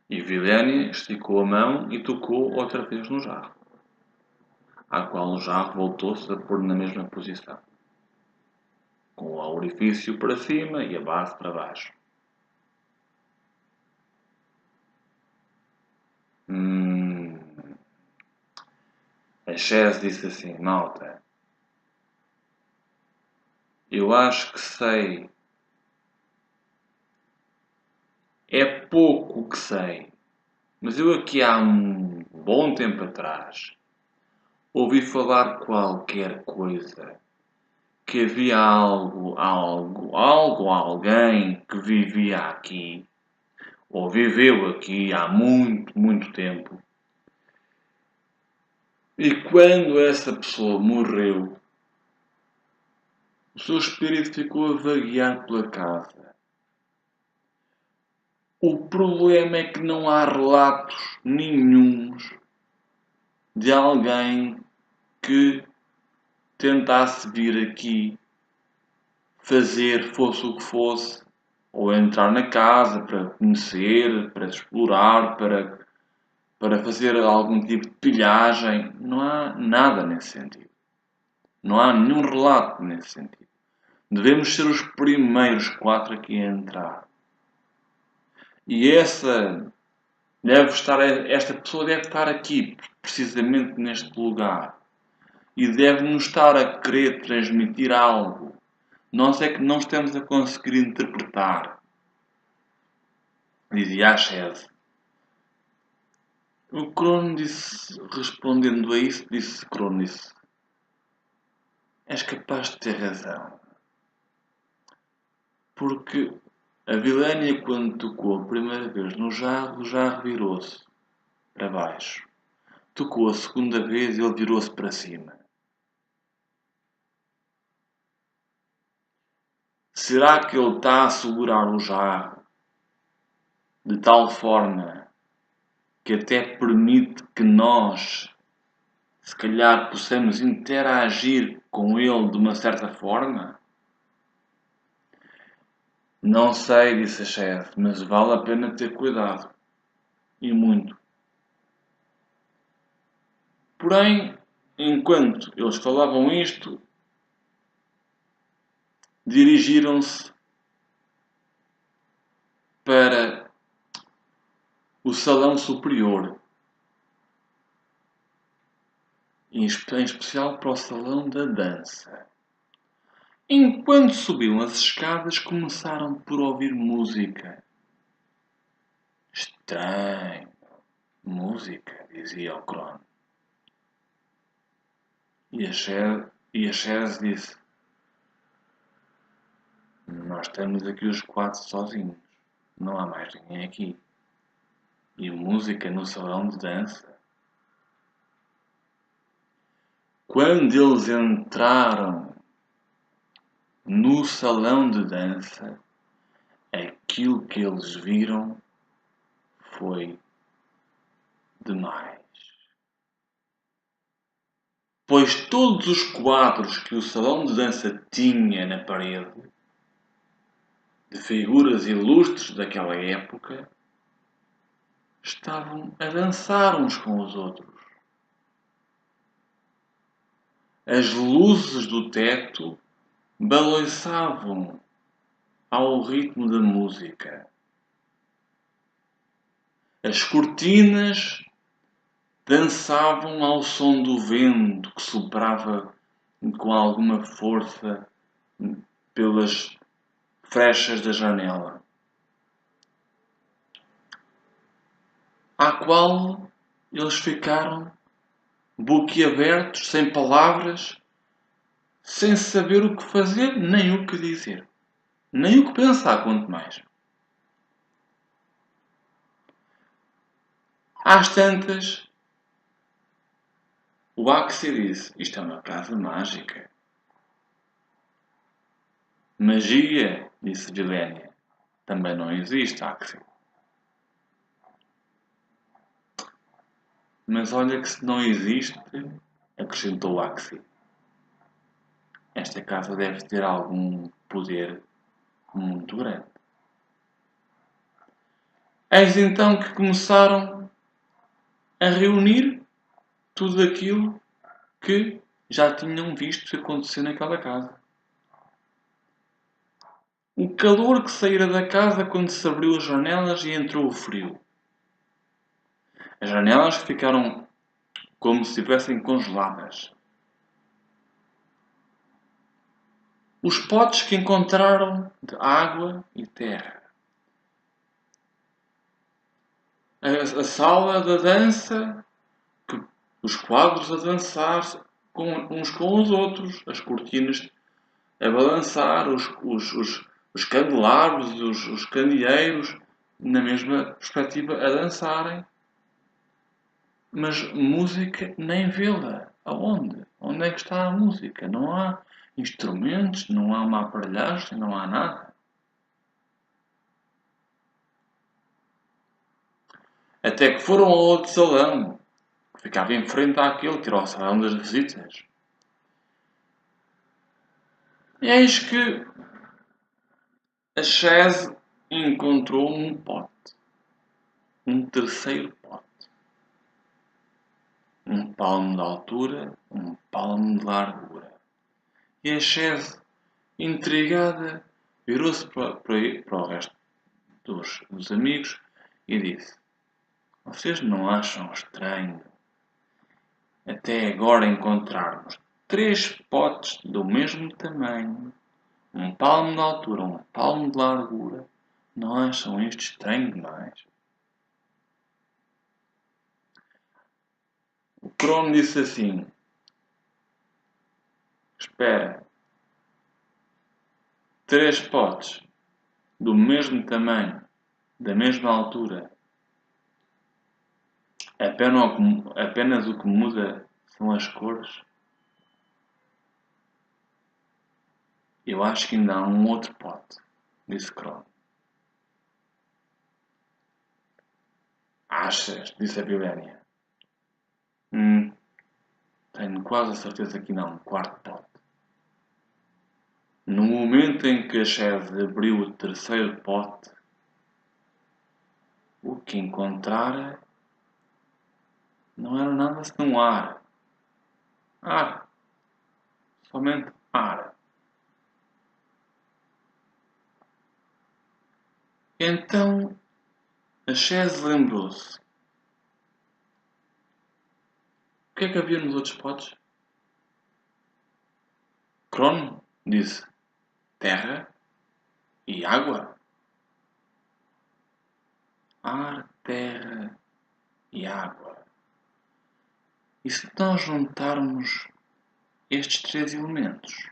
E Vilénia esticou a mão e tocou outra vez no jarro. à qual o jarro voltou-se a pôr na mesma posição, com o orifício para cima e a base para baixo. A Chess disse assim: malta, eu acho que sei. É pouco o que sei, mas eu aqui há um bom tempo atrás ouvi falar qualquer coisa que havia alguém que vivia aqui, ou viveu aqui há muito, muito tempo. E quando essa pessoa morreu, o seu espírito ficou a vaguear pela casa. O problema é que não há relatos nenhuns de alguém que tentasse vir aqui fazer fosse o que fosse, ou entrar na casa para conhecer, para explorar, para fazer algum tipo de pilhagem. Não há nada nesse sentido. Não há nenhum relato nesse sentido. Devemos ser os primeiros 4 aqui a entrar. E esta pessoa deve estar aqui, precisamente neste lugar. E deve-nos estar a querer transmitir algo. Nós é que não estamos a conseguir interpretar. Dizia a Shed. O Crono disse, respondendo a isso, Crono disse: és capaz de ter razão. Porque a Vilénia, quando tocou a primeira vez no jarro, o jarro virou-se para baixo. Tocou a segunda vez e ele virou-se para cima. Será que ele está a segurar o jarro de tal forma que até permite que nós, se calhar, possamos interagir com ele de uma certa forma? Não sei, disse a chefe, mas vale a pena ter cuidado. E muito. Porém, enquanto eles falavam isto, dirigiram-se para o salão superior, em especial para o salão da dança. Enquanto subiam as escadas, começaram por ouvir música. Estranho. Música, dizia o Crono. E a Cher disse: nós estamos aqui os 4 sozinhos. Não há mais ninguém aqui. E música no salão de dança. Quando eles entraram no salão de dança, aquilo que eles viram foi demais. Pois todos os quadros que o salão de dança tinha na parede, de figuras ilustres daquela época, estavam a dançar uns com os outros. As luzes do teto balançavam ao ritmo da música. As cortinas dançavam ao som do vento que soprava com alguma força pelas frechas da janela, à qual eles ficaram boquiabertos, sem palavras, sem saber o que fazer, nem o que dizer, nem o que pensar, quanto mais. Às tantas, o Axie disse: isto é uma casa mágica. Magia, disse Vilénia, também não existe, Axie. Mas olha que se não existe, acrescentou Axie, esta casa deve ter algum poder muito grande. Eis então que começaram a reunir tudo aquilo que já tinham visto acontecer naquela casa. O calor que saíra da casa quando se abriu as janelas e entrou o frio. As janelas ficaram como se estivessem congeladas. Os potes que encontraram de água e terra. A sala da dança, os quadros a dançar uns com os outros, as cortinas a balançar, os candelabros, os candeeiros, na mesma perspectiva, a dançarem. Mas música nem vê-la. Aonde? Onde é que está a música? Não há instrumentos, não há uma aparelhagem, não há nada. Até que foram ao outro salão, que ficava em frente àquele, que era o salão das visitas. E eis que a Chese encontrou um pote. Um terceiro pote. Um palmo de altura, um palmo de largura. E a Chese, intrigada, virou-se para o resto dos amigos e disse: Vocês não acham estranho até agora encontrarmos 3 potes do mesmo tamanho, um palmo de altura, um palmo de largura? Não acham isto estranho demais? O Crono disse assim: Espera, 3 potes do mesmo tamanho, da mesma altura, apenas o que muda são as cores? Eu acho que ainda há um outro pote, disse Crono. Achas? Disse a Vilénia. Tenho quase a certeza que ainda há um quarto pote. No momento em que a Chese abriu o terceiro pote, o que encontrara não era nada senão ar. Ar. Somente ar. Então a Chese lembrou-se. O que é que havia nos outros potes? Crono disse: terra e água. Ar, terra e água. E se nós juntarmos estes 3 elementos?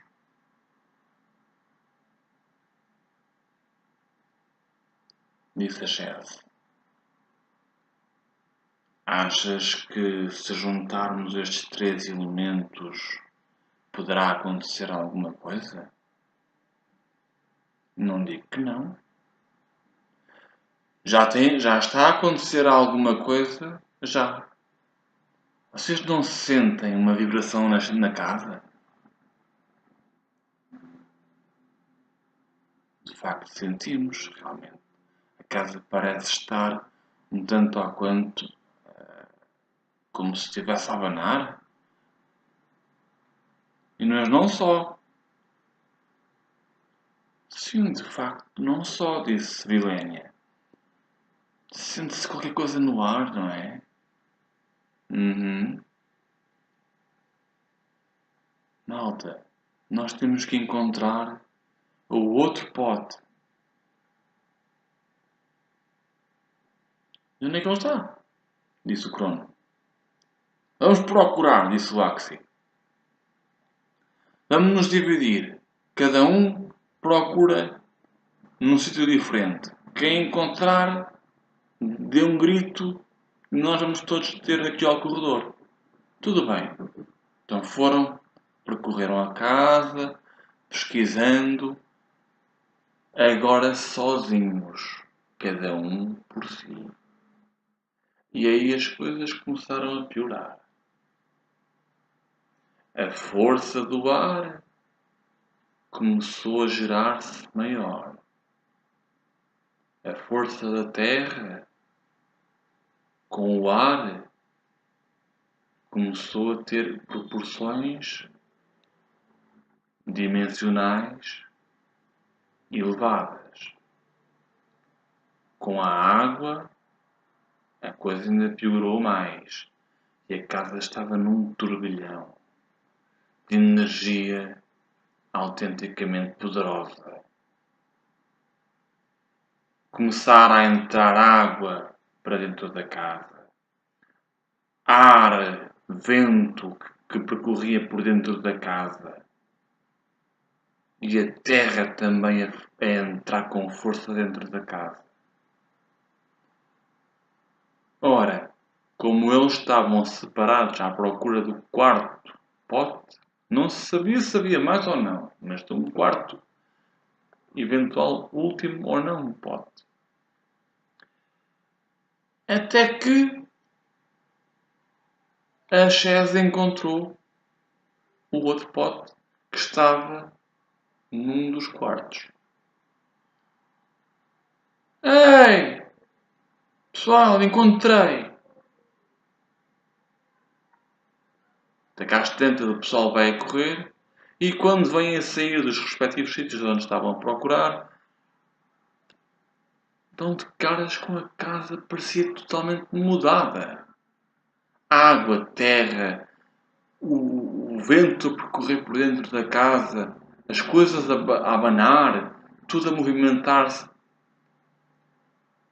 Disse a Chese. Achas que se juntarmos estes 3 elementos poderá acontecer alguma coisa? Não digo que não. Já está a acontecer alguma coisa? Já. Vocês não sentem uma vibração na casa? De facto, sentimos, realmente. A casa parece estar um tanto a quanto como se estivesse a abanar. E não só. Sim, de facto, não só, disse Vilénia. Sente-se qualquer coisa no ar, não é? Uhum. Malta, nós temos que encontrar o outro pote. E onde é que ele está? Disse o Crono. Vamos procurar, disse o Axi. Vamos nos dividir. Cada um procura num sítio diferente. Quem encontrar, dê um grito e nós vamos todos ter aqui ao corredor. Tudo bem. Então percorreram a casa, pesquisando, agora sozinhos, cada um por si. E aí as coisas começaram a piorar. A força do ar começou a gerar-se maior. A força da terra com o ar começou a ter proporções dimensionais elevadas. Com a água, a coisa ainda piorou mais e a casa estava num turbilhão de energia autenticamente poderosa. Começara a entrar água para dentro da casa. Ar, vento que percorria por dentro da casa. E a terra também a entrar com força dentro da casa. Ora, como eles estavam separados à procura do quarto pote, não se sabia se havia mais ou não, mas de um quarto eventual último ou não pote. Até que a Chaz encontrou o outro pote que estava num dos quartos. Ei! Pessoal, encontrei! Da caixa dentro do pessoal vai a correr e quando vêm a sair dos respectivos sítios onde estavam a procurar, dão de caras com a casa, parecia totalmente mudada. Água, terra, o vento a percorrer por dentro da casa, as coisas a abanar, tudo a movimentar-se.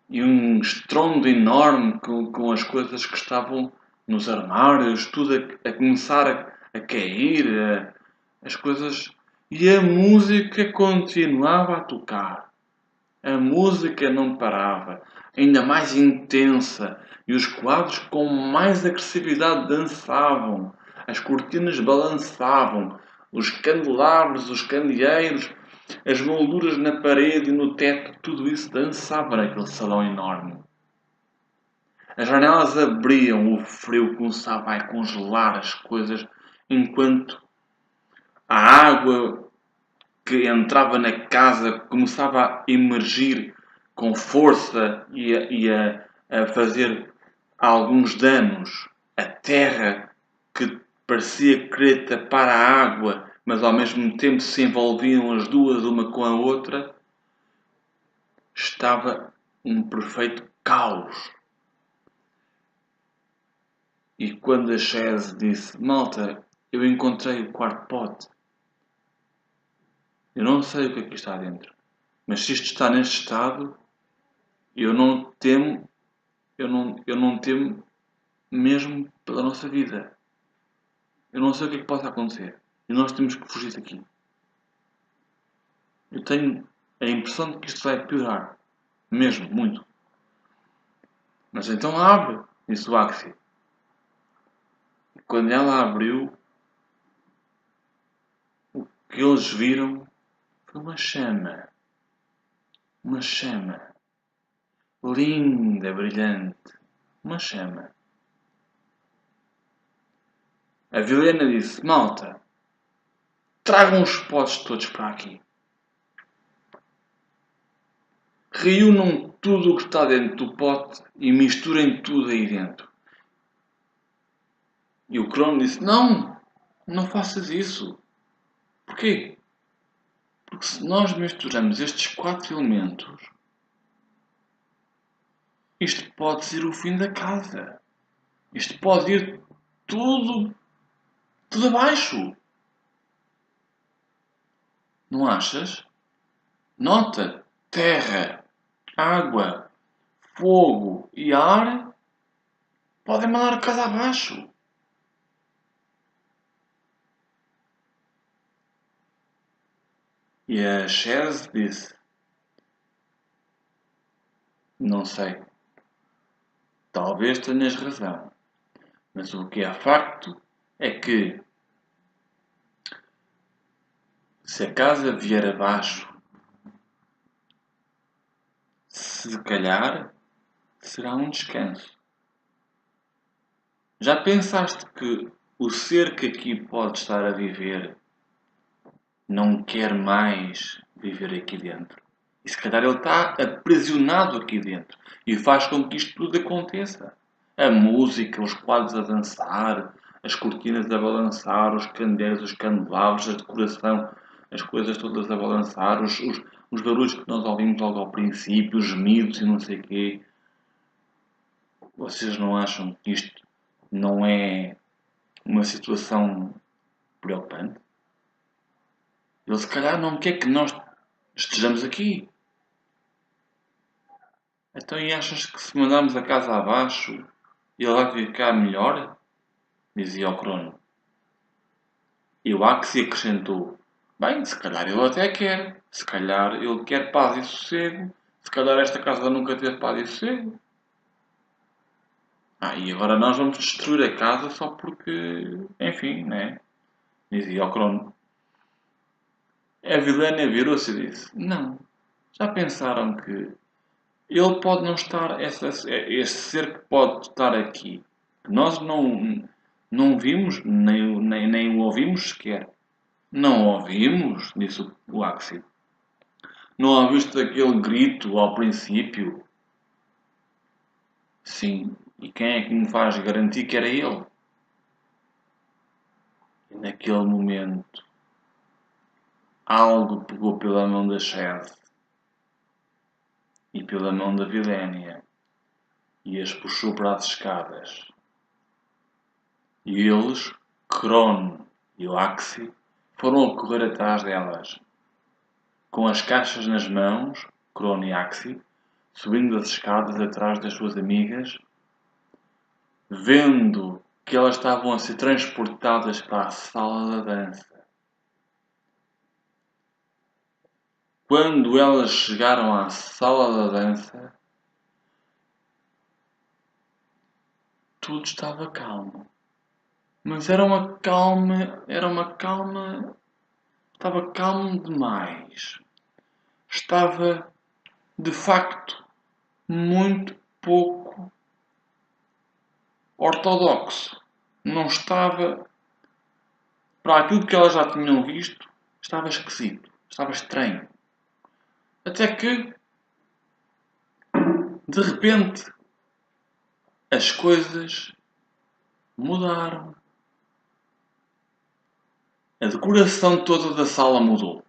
E um estrondo enorme com as coisas que estavam nos armários, tudo a começar a cair, as coisas. E a música continuava a tocar. A música não parava, ainda mais intensa, e os quadros com mais agressividade dançavam, as cortinas balançavam, os candelabros, os candeeiros, as molduras na parede e no teto, tudo isso dançava naquele salão enorme. As janelas abriam, o frio começava a congelar as coisas, enquanto a água que entrava na casa começava a emergir com força e a fazer alguns danos. A terra que parecia querer tapar a água, mas ao mesmo tempo se envolviam as duas uma com a outra, estava um perfeito caos. E quando a Chaz disse: Malta, eu encontrei o quarto pote. Eu não sei o que aqui está dentro. Mas se isto está neste estado, eu não temo, eu não temo mesmo pela nossa vida. Eu não sei o que é que possa acontecer. E nós temos que fugir daqui. Eu tenho a impressão de que isto vai piorar. Mesmo, muito. Mas então abre, disse o Axie. E quando ela abriu, o que eles viram foi uma chama. Uma chama. Linda, brilhante. Uma chama. A Vilhena disse: Malta, tragam os potes todos para aqui. Reúnam tudo o que está dentro do pote e misturem tudo aí dentro. E o Crono disse: Não, não faças isso. Porquê? Porque se nós misturamos estes 4 elementos, isto pode ser o fim da casa. Isto pode ir tudo abaixo. Não achas? Nota, terra, água, fogo e ar podem mandar a casa abaixo. E a Chaz disse: Não sei. Talvez tenhas razão. Mas o que é facto é que se a casa vier abaixo, se calhar será um descanso. Já pensaste que o ser que aqui pode estar a viver não quer mais viver aqui dentro? E se calhar ele está aprisionado aqui dentro e faz com que isto tudo aconteça. A música, os quadros a dançar, as cortinas a balançar, os candeeiros, os candelabros, a decoração, as coisas todas a balançar, os barulhos que nós ouvimos logo ao princípio, os gemidos e não sei o quê. Vocês não acham que isto não é uma situação preocupante? Ele se calhar não quer que nós estejamos aqui. Então e achas que se mandarmos a casa abaixo ele vai ficar melhor? Dizia o Crono. E o Axie acrescentou: bem, se calhar ele até quer. Se calhar ele quer paz e sossego. Se calhar esta casa nunca teve paz e sossego. E agora nós vamos destruir a casa só porque, enfim, né? Dizia o Crono. A Vilânia virou-se e disse: não. Já pensaram que ele pode não estar, este ser que pode estar aqui, que nós não vimos, nem o ouvimos sequer. Não ouvimos, disse o Axie. Não ouviste aquele grito ao princípio? Sim. E quem é que me faz garantir que era ele? E naquele momento, algo pegou pela mão da Shed e pela mão da Vilenia e as puxou para as escadas. E eles, Crono e o Axie, foram a correr atrás delas. Com as caixas nas mãos, Crono e Axie, subindo as escadas atrás das suas amigas, vendo que elas estavam a ser transportadas para a sala da dança. Quando elas chegaram à sala da dança, tudo estava calmo. Mas era uma calma, estava calmo demais. Estava, de facto, muito pouco ortodoxo. Não estava, para aquilo que elas já tinham visto, estava esquisito, estava estranho. Até que, de repente, as coisas mudaram. A decoração toda da sala mudou,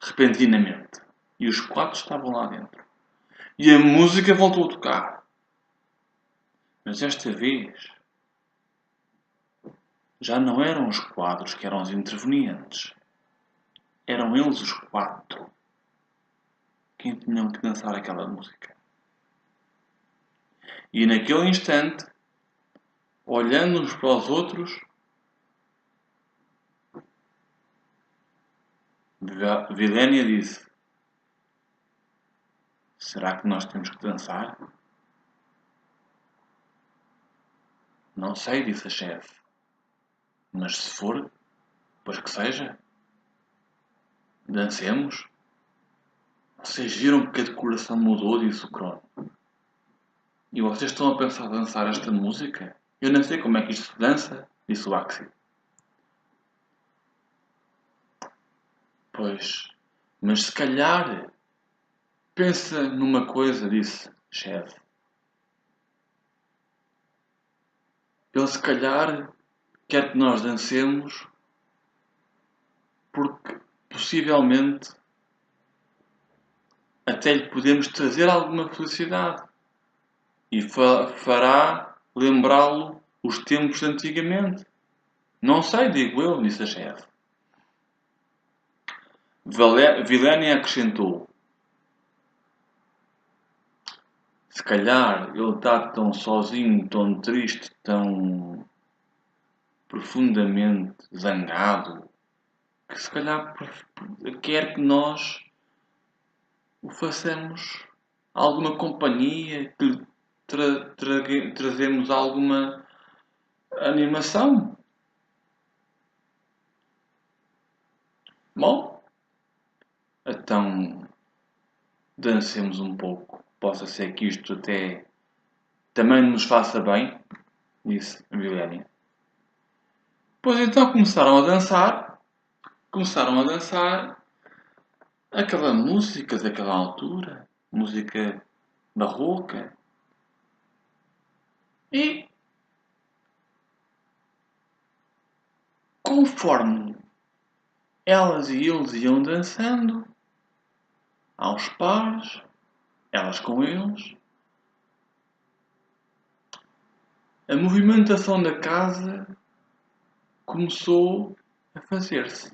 repentinamente. E os quatro estavam lá dentro. E a música voltou a tocar. Mas esta vez já não eram os quadros que eram os intervenientes. Eram eles os quatro quem tinham que dançar aquela música. E naquele instante, olhando uns para os outros, Vilenia disse: será que nós temos que dançar? Não sei, disse a chefe. Mas se for, pois que seja. Dancemos. Vocês viram que a decoração mudou, disse o Crono. E vocês estão a pensar dançar esta música? Eu não sei como é que isto se dança, disse o Axie. Pois, mas se calhar... Pensa numa coisa, disse Shed. Ele se calhar quer que nós dancemos porque possivelmente até lhe podemos trazer alguma felicidade e fará lembrá-lo os tempos de antigamente. Não sei, digo eu, disse a chefe. Vilenia acrescentou: se calhar ele está tão sozinho, tão triste, tão profundamente zangado, que se calhar quer que nós o façamos alguma companhia, que lhe trazemos alguma animação. Bom, então dancemos um pouco. Possa ser que isto até também nos faça bem, disse a Vilenia. Pois então começaram a dançar aquela música daquela altura, música barroca. E conforme elas e eles iam dançando, aos pares, elas com eles, a movimentação da casa começou a fazer-se.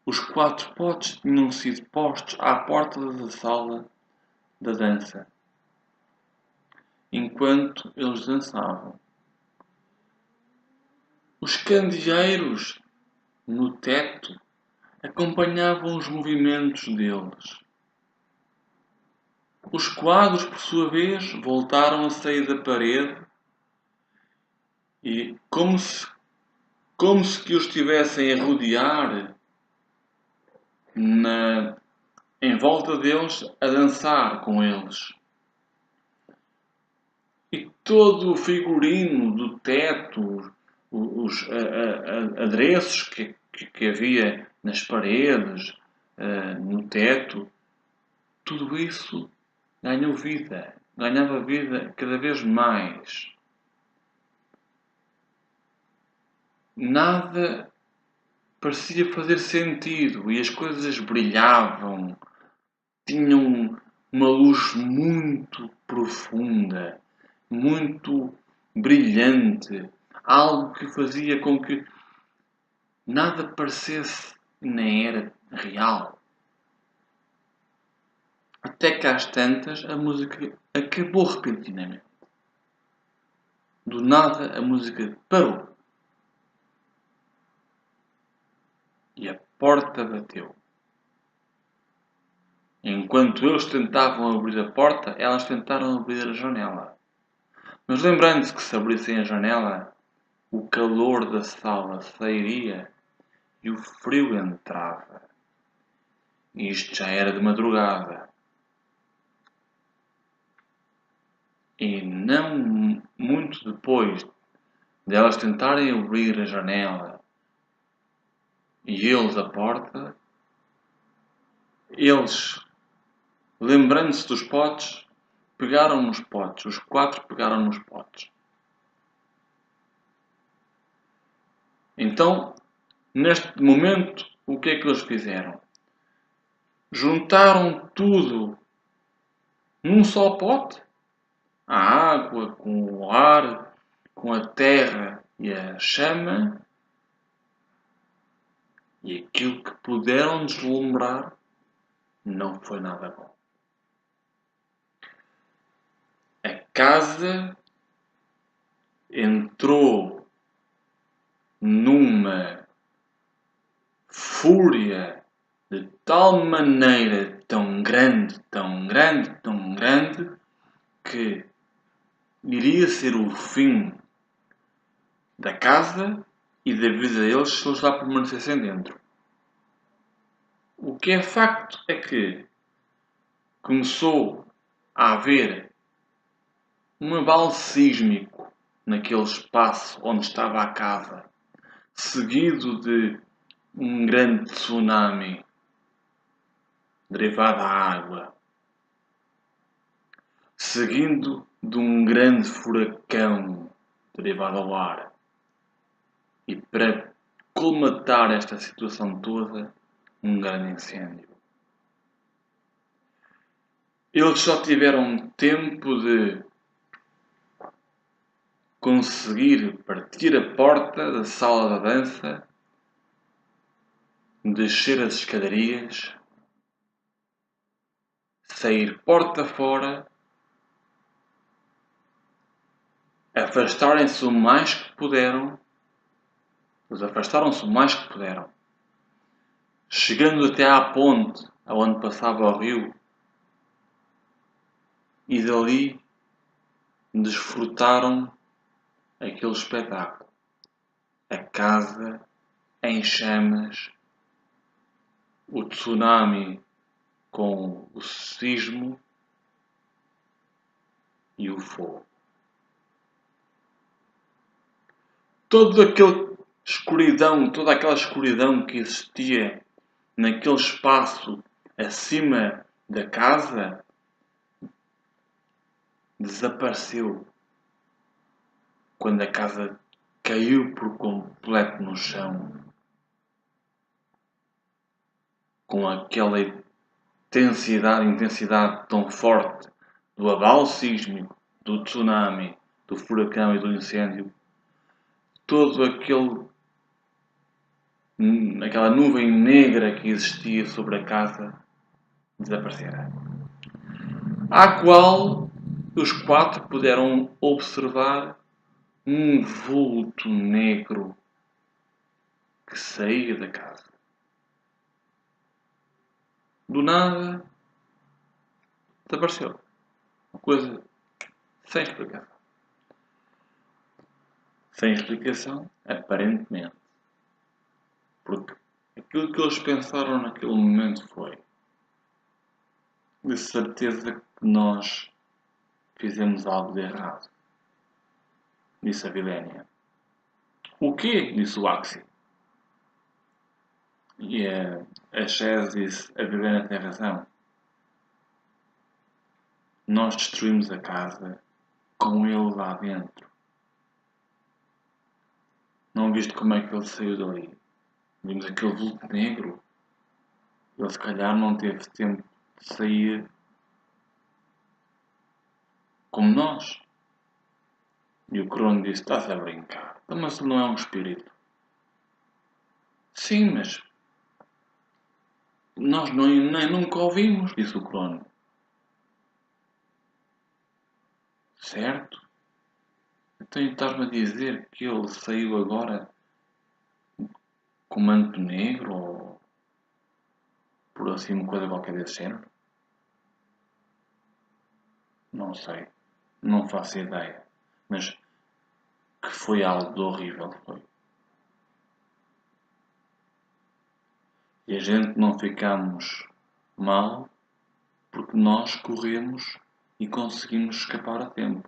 Os 4 potes tinham sido postos à porta da sala da dança, enquanto eles dançavam. Os candeeiros no teto acompanhavam os movimentos deles. Os quadros, por sua vez, voltaram a sair da parede e, como se que os estivessem a rodear em volta deles, a dançar com eles. E todo o figurino do teto, os adereços que havia nas paredes, no teto, tudo isso ganhava vida cada vez mais. Nada parecia fazer sentido e as coisas brilhavam, tinham uma luz muito profunda, muito brilhante, algo que fazia com que nada parecesse nem era real. Até que às tantas a música acabou repentinamente. Do nada a música parou. E a porta bateu. Enquanto eles tentavam abrir a porta, elas tentaram abrir a janela. Mas lembrando-se que se abrissem a janela, o calor da sala sairia e o frio entrava. E isto já era de madrugada. E não muito depois de elas tentarem abrir a janela e eles a porta, eles, lembrando-se dos potes, pegaram nos potes. Os 4 pegaram nos potes. Então, neste momento, o que é que eles fizeram? Juntaram tudo num só pote. A água, com o ar, com a terra e a chama. E aquilo que puderam deslumbrar não foi nada bom. A casa entrou numa fúria de tal maneira tão grande, tão grande, tão grande, que iria ser o fim da casa e da vida deles se eles lá permanecessem dentro. O que é facto é que começou a haver um abalo sísmico naquele espaço onde estava a casa, seguido de um grande tsunami derivado da água, seguindo de um grande furacão derivado ao ar. E para colmatar esta situação toda, um grande incêndio. Eles só tiveram tempo de conseguir partir a porta da sala da dança, descer as escadarias, sair porta fora, afastarem-se o mais que puderam. Eles afastaram-se o mais que puderam, chegando até à ponte aonde passava o rio, e dali desfrutaram aquele espetáculo. A casa em chamas, o tsunami com o sismo e o fogo. Toda aquela escuridão que existia naquele espaço acima da casa desapareceu quando a casa caiu por completo no chão, com aquela intensidade tão forte do abalo sísmico, do tsunami, do furacão e do incêndio, todo aquela nuvem negra que existia sobre a casa desaparecera. À qual os quatro puderam observar um vulto negro que saía da casa. Do nada, desapareceu. Uma coisa sem explicação. Sem explicação, aparentemente. Porque aquilo que eles pensaram naquele momento foi: de certeza que nós fizemos algo de errado. Disse a Vilénia. O quê? Disse o Axi. E a Chaz disse: a Vilénia tem razão. Nós destruímos a casa com ele lá dentro. Não viste como é que ele saiu dali? Vimos aquele vulto negro. Ele se calhar não teve tempo de sair como nós. E o Crono disse: estás a brincar. Mas ele não é um espírito. Sim, mas nós nem nunca ouvimos, disse o Crono. Certo? Então estás-me a dizer que ele saiu agora com manto negro ou por assim uma coisa qualquer desse género? Não sei. Não faço ideia. Mas que foi algo de horrível, foi. E a gente não ficamos mal porque nós corremos e conseguimos escapar a tempo.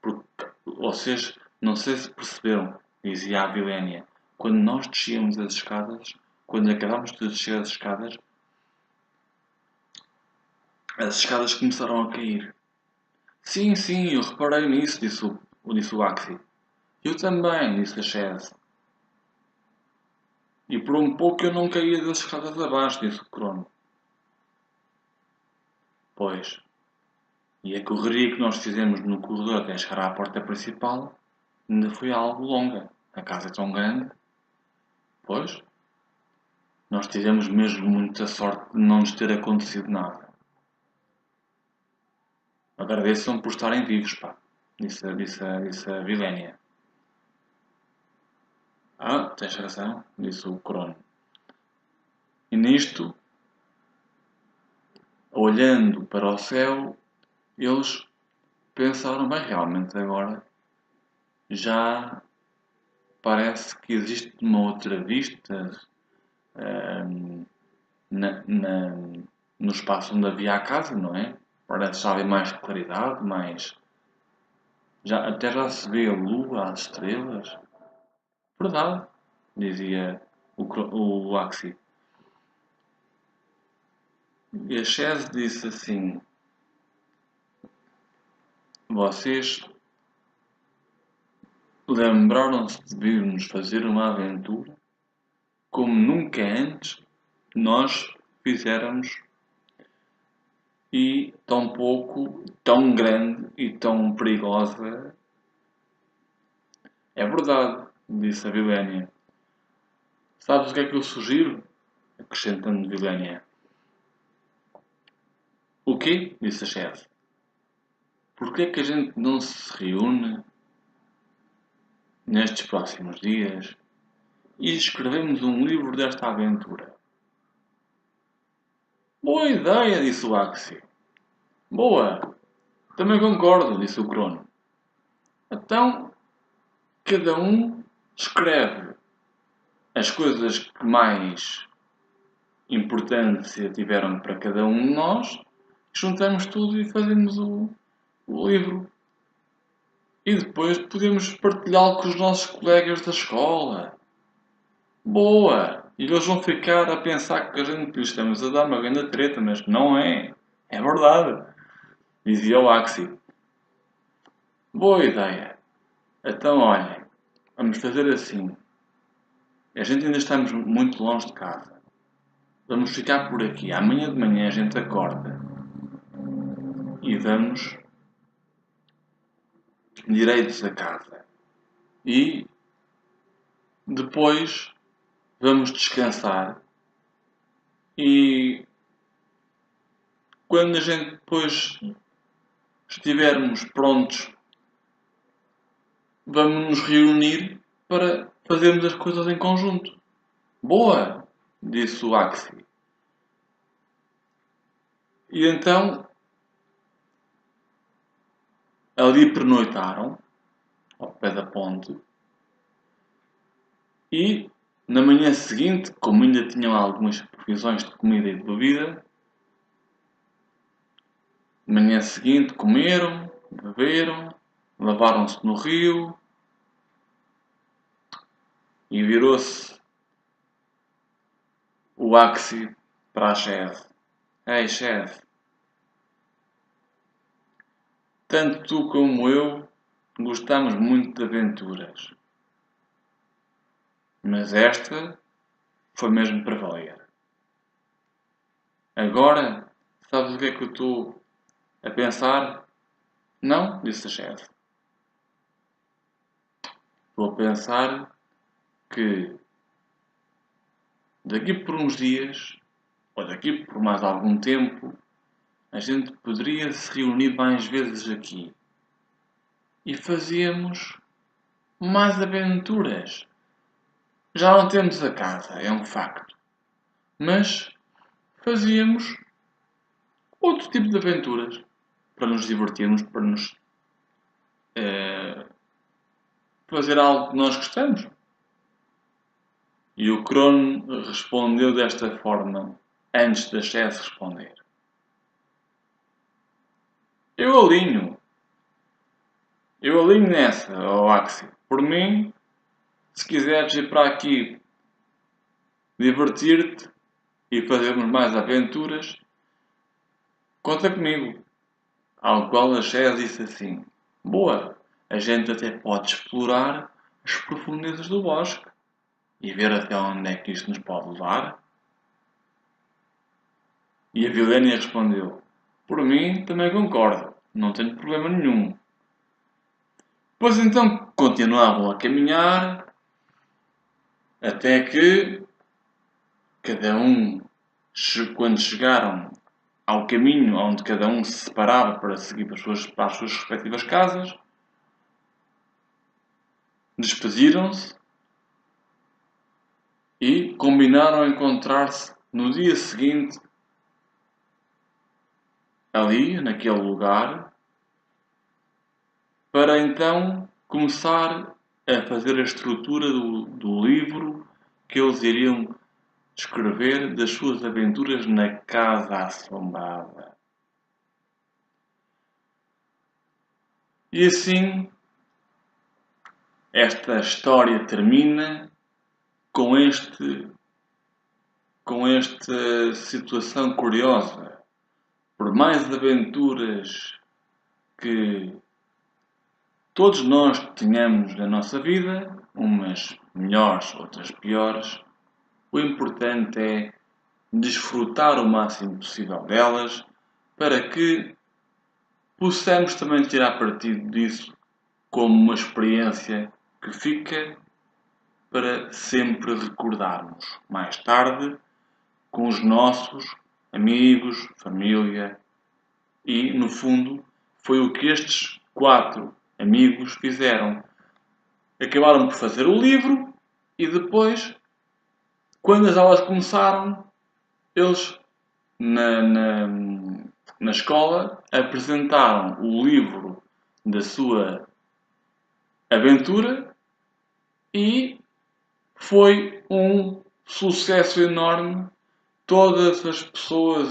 Porque vocês, não sei se perceberam, dizia a Vilénia, quando nós descíamos as escadas, quando acabámos de descer as escadas começaram a cair. Sim, sim, eu reparei nisso, disse o Axi. Eu também, disse a Chaz. E por um pouco eu não caía das escadas abaixo, disse o Crono. Pois. E a correria que nós fizemos no corredor até chegar à porta principal ainda foi algo longa. A casa é tão grande. Pois. Nós tivemos mesmo muita sorte de não nos ter acontecido nada. Agradeçam por estarem vivos, pá. Disse a Vilénia. Ah, tens razão, disse o Crono. E nisto, olhando para o céu, eles pensaram, bem, realmente agora já parece que existe uma outra vista ehm, no espaço onde havia a casa, não é? Parece já haver mais claridade, até já se vê a lua, as estrelas. Verdade, dizia o Axi. E a Chaz disse assim: vocês lembraram-se de vir-nos fazer uma aventura como nunca antes nós fizéramos e tão pouco, tão grande e tão perigosa. É verdade, disse a Vilénia. Sabes o que é que eu sugiro? Acrescentando Vilénia. O quê? Disse a chefe. Porquê é que a gente não se reúne nestes próximos dias e escrevemos um livro desta aventura? Boa ideia, disse o Axi. Boa! Também concordo, disse o Crono. Então, cada um escreve as coisas que mais importância tiveram para cada um de nós, juntamos tudo e fazemos o livro. E depois podemos partilhá-lo com os nossos colegas da escola. Boa! E eles vão ficar a pensar que a gente lhes estamos a dar uma grande treta, mas não é. É verdade. Dizia o Axi. Boa ideia. Então olhem, Vamos fazer assim. A gente ainda estamos muito longe de casa. Vamos ficar por aqui. Amanhã de manhã a gente acorda e vamos direitos a casa. E depois vamos descansar. E quando a gente depois estivermos prontos, vamos nos reunir para fazermos as coisas em conjunto. Boa! Disse o Axi. E então ali pernoitaram, ao pé da ponte, e na manhã seguinte, como ainda tinham algumas provisões de comida e de bebida, na manhã seguinte comeram, beberam, lavaram-se no rio e virou-se o Axi para a chefe. Ei, chefe, tanto tu como eu gostamos muito de aventuras, mas esta foi mesmo para valer. Agora, sabes o que é que eu estou a pensar? Não, disse a chefe. Estou a pensar que daqui por uns dias, ou daqui por mais algum tempo, a gente poderia se reunir mais vezes aqui e fazíamos mais aventuras. Já não temos a casa, é um facto, mas fazíamos outro tipo de aventuras para nos divertirmos, para nos eh, fazer algo que nós gostamos. E o Crono respondeu desta forma, antes da chefe responder. Eu alinho. Eu alinho nessa, ó Axi. Por mim, se quiseres ir para aqui divertir-te e fazermos mais aventuras, conta comigo. Ao qual a Chés disse assim: boa, a gente até pode explorar as profundezas do bosque e ver até onde é que isto nos pode levar. E a Vilenia respondeu: por mim também concordo, não tenho problema nenhum. Pois então continuavam a caminhar até que cada um, quando chegaram ao caminho onde cada um se separava para seguir para as suas respectivas casas, despediram-se e combinaram encontrar-se no dia seguinte ali, naquele lugar, para então começar a fazer a estrutura do livro que eles iriam escrever das suas aventuras na Casa Assombrada. E assim, esta história termina com com esta situação curiosa. Por mais aventuras que todos nós tenhamos na nossa vida, umas melhores, outras piores, o importante é desfrutar o máximo possível delas para que possamos também tirar partido disso como uma experiência que fica para sempre recordarmos mais tarde com os nossos amigos, família e, no fundo, foi o que estes 4 amigos fizeram. Acabaram por fazer o livro e depois, quando as aulas começaram, eles na, na, na escola apresentaram o livro da sua aventura e foi um sucesso enorme. Todas as pessoas,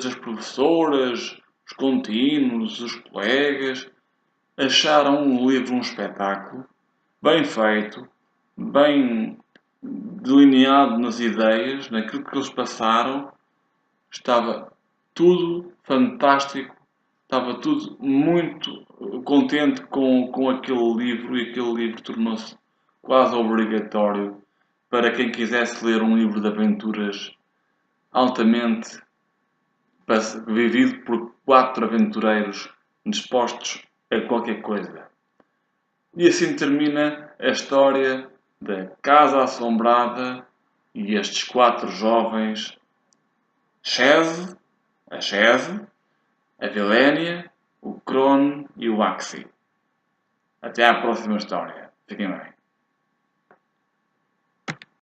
as professoras, os contínuos, os colegas, acharam o livro um espetáculo, bem feito, bem delineado nas ideias, naquilo que eles passaram. Estava tudo fantástico, estava tudo muito contente com aquele livro e aquele livro tornou-se quase obrigatório para quem quisesse ler um livro de aventuras altamente vivido por 4 aventureiros dispostos a qualquer coisa. E assim termina a história da Casa Assombrada e estes 4 jovens, a Chese, a Vilénia, o Crono e o Axi. Até à próxima história. Fiquem bem.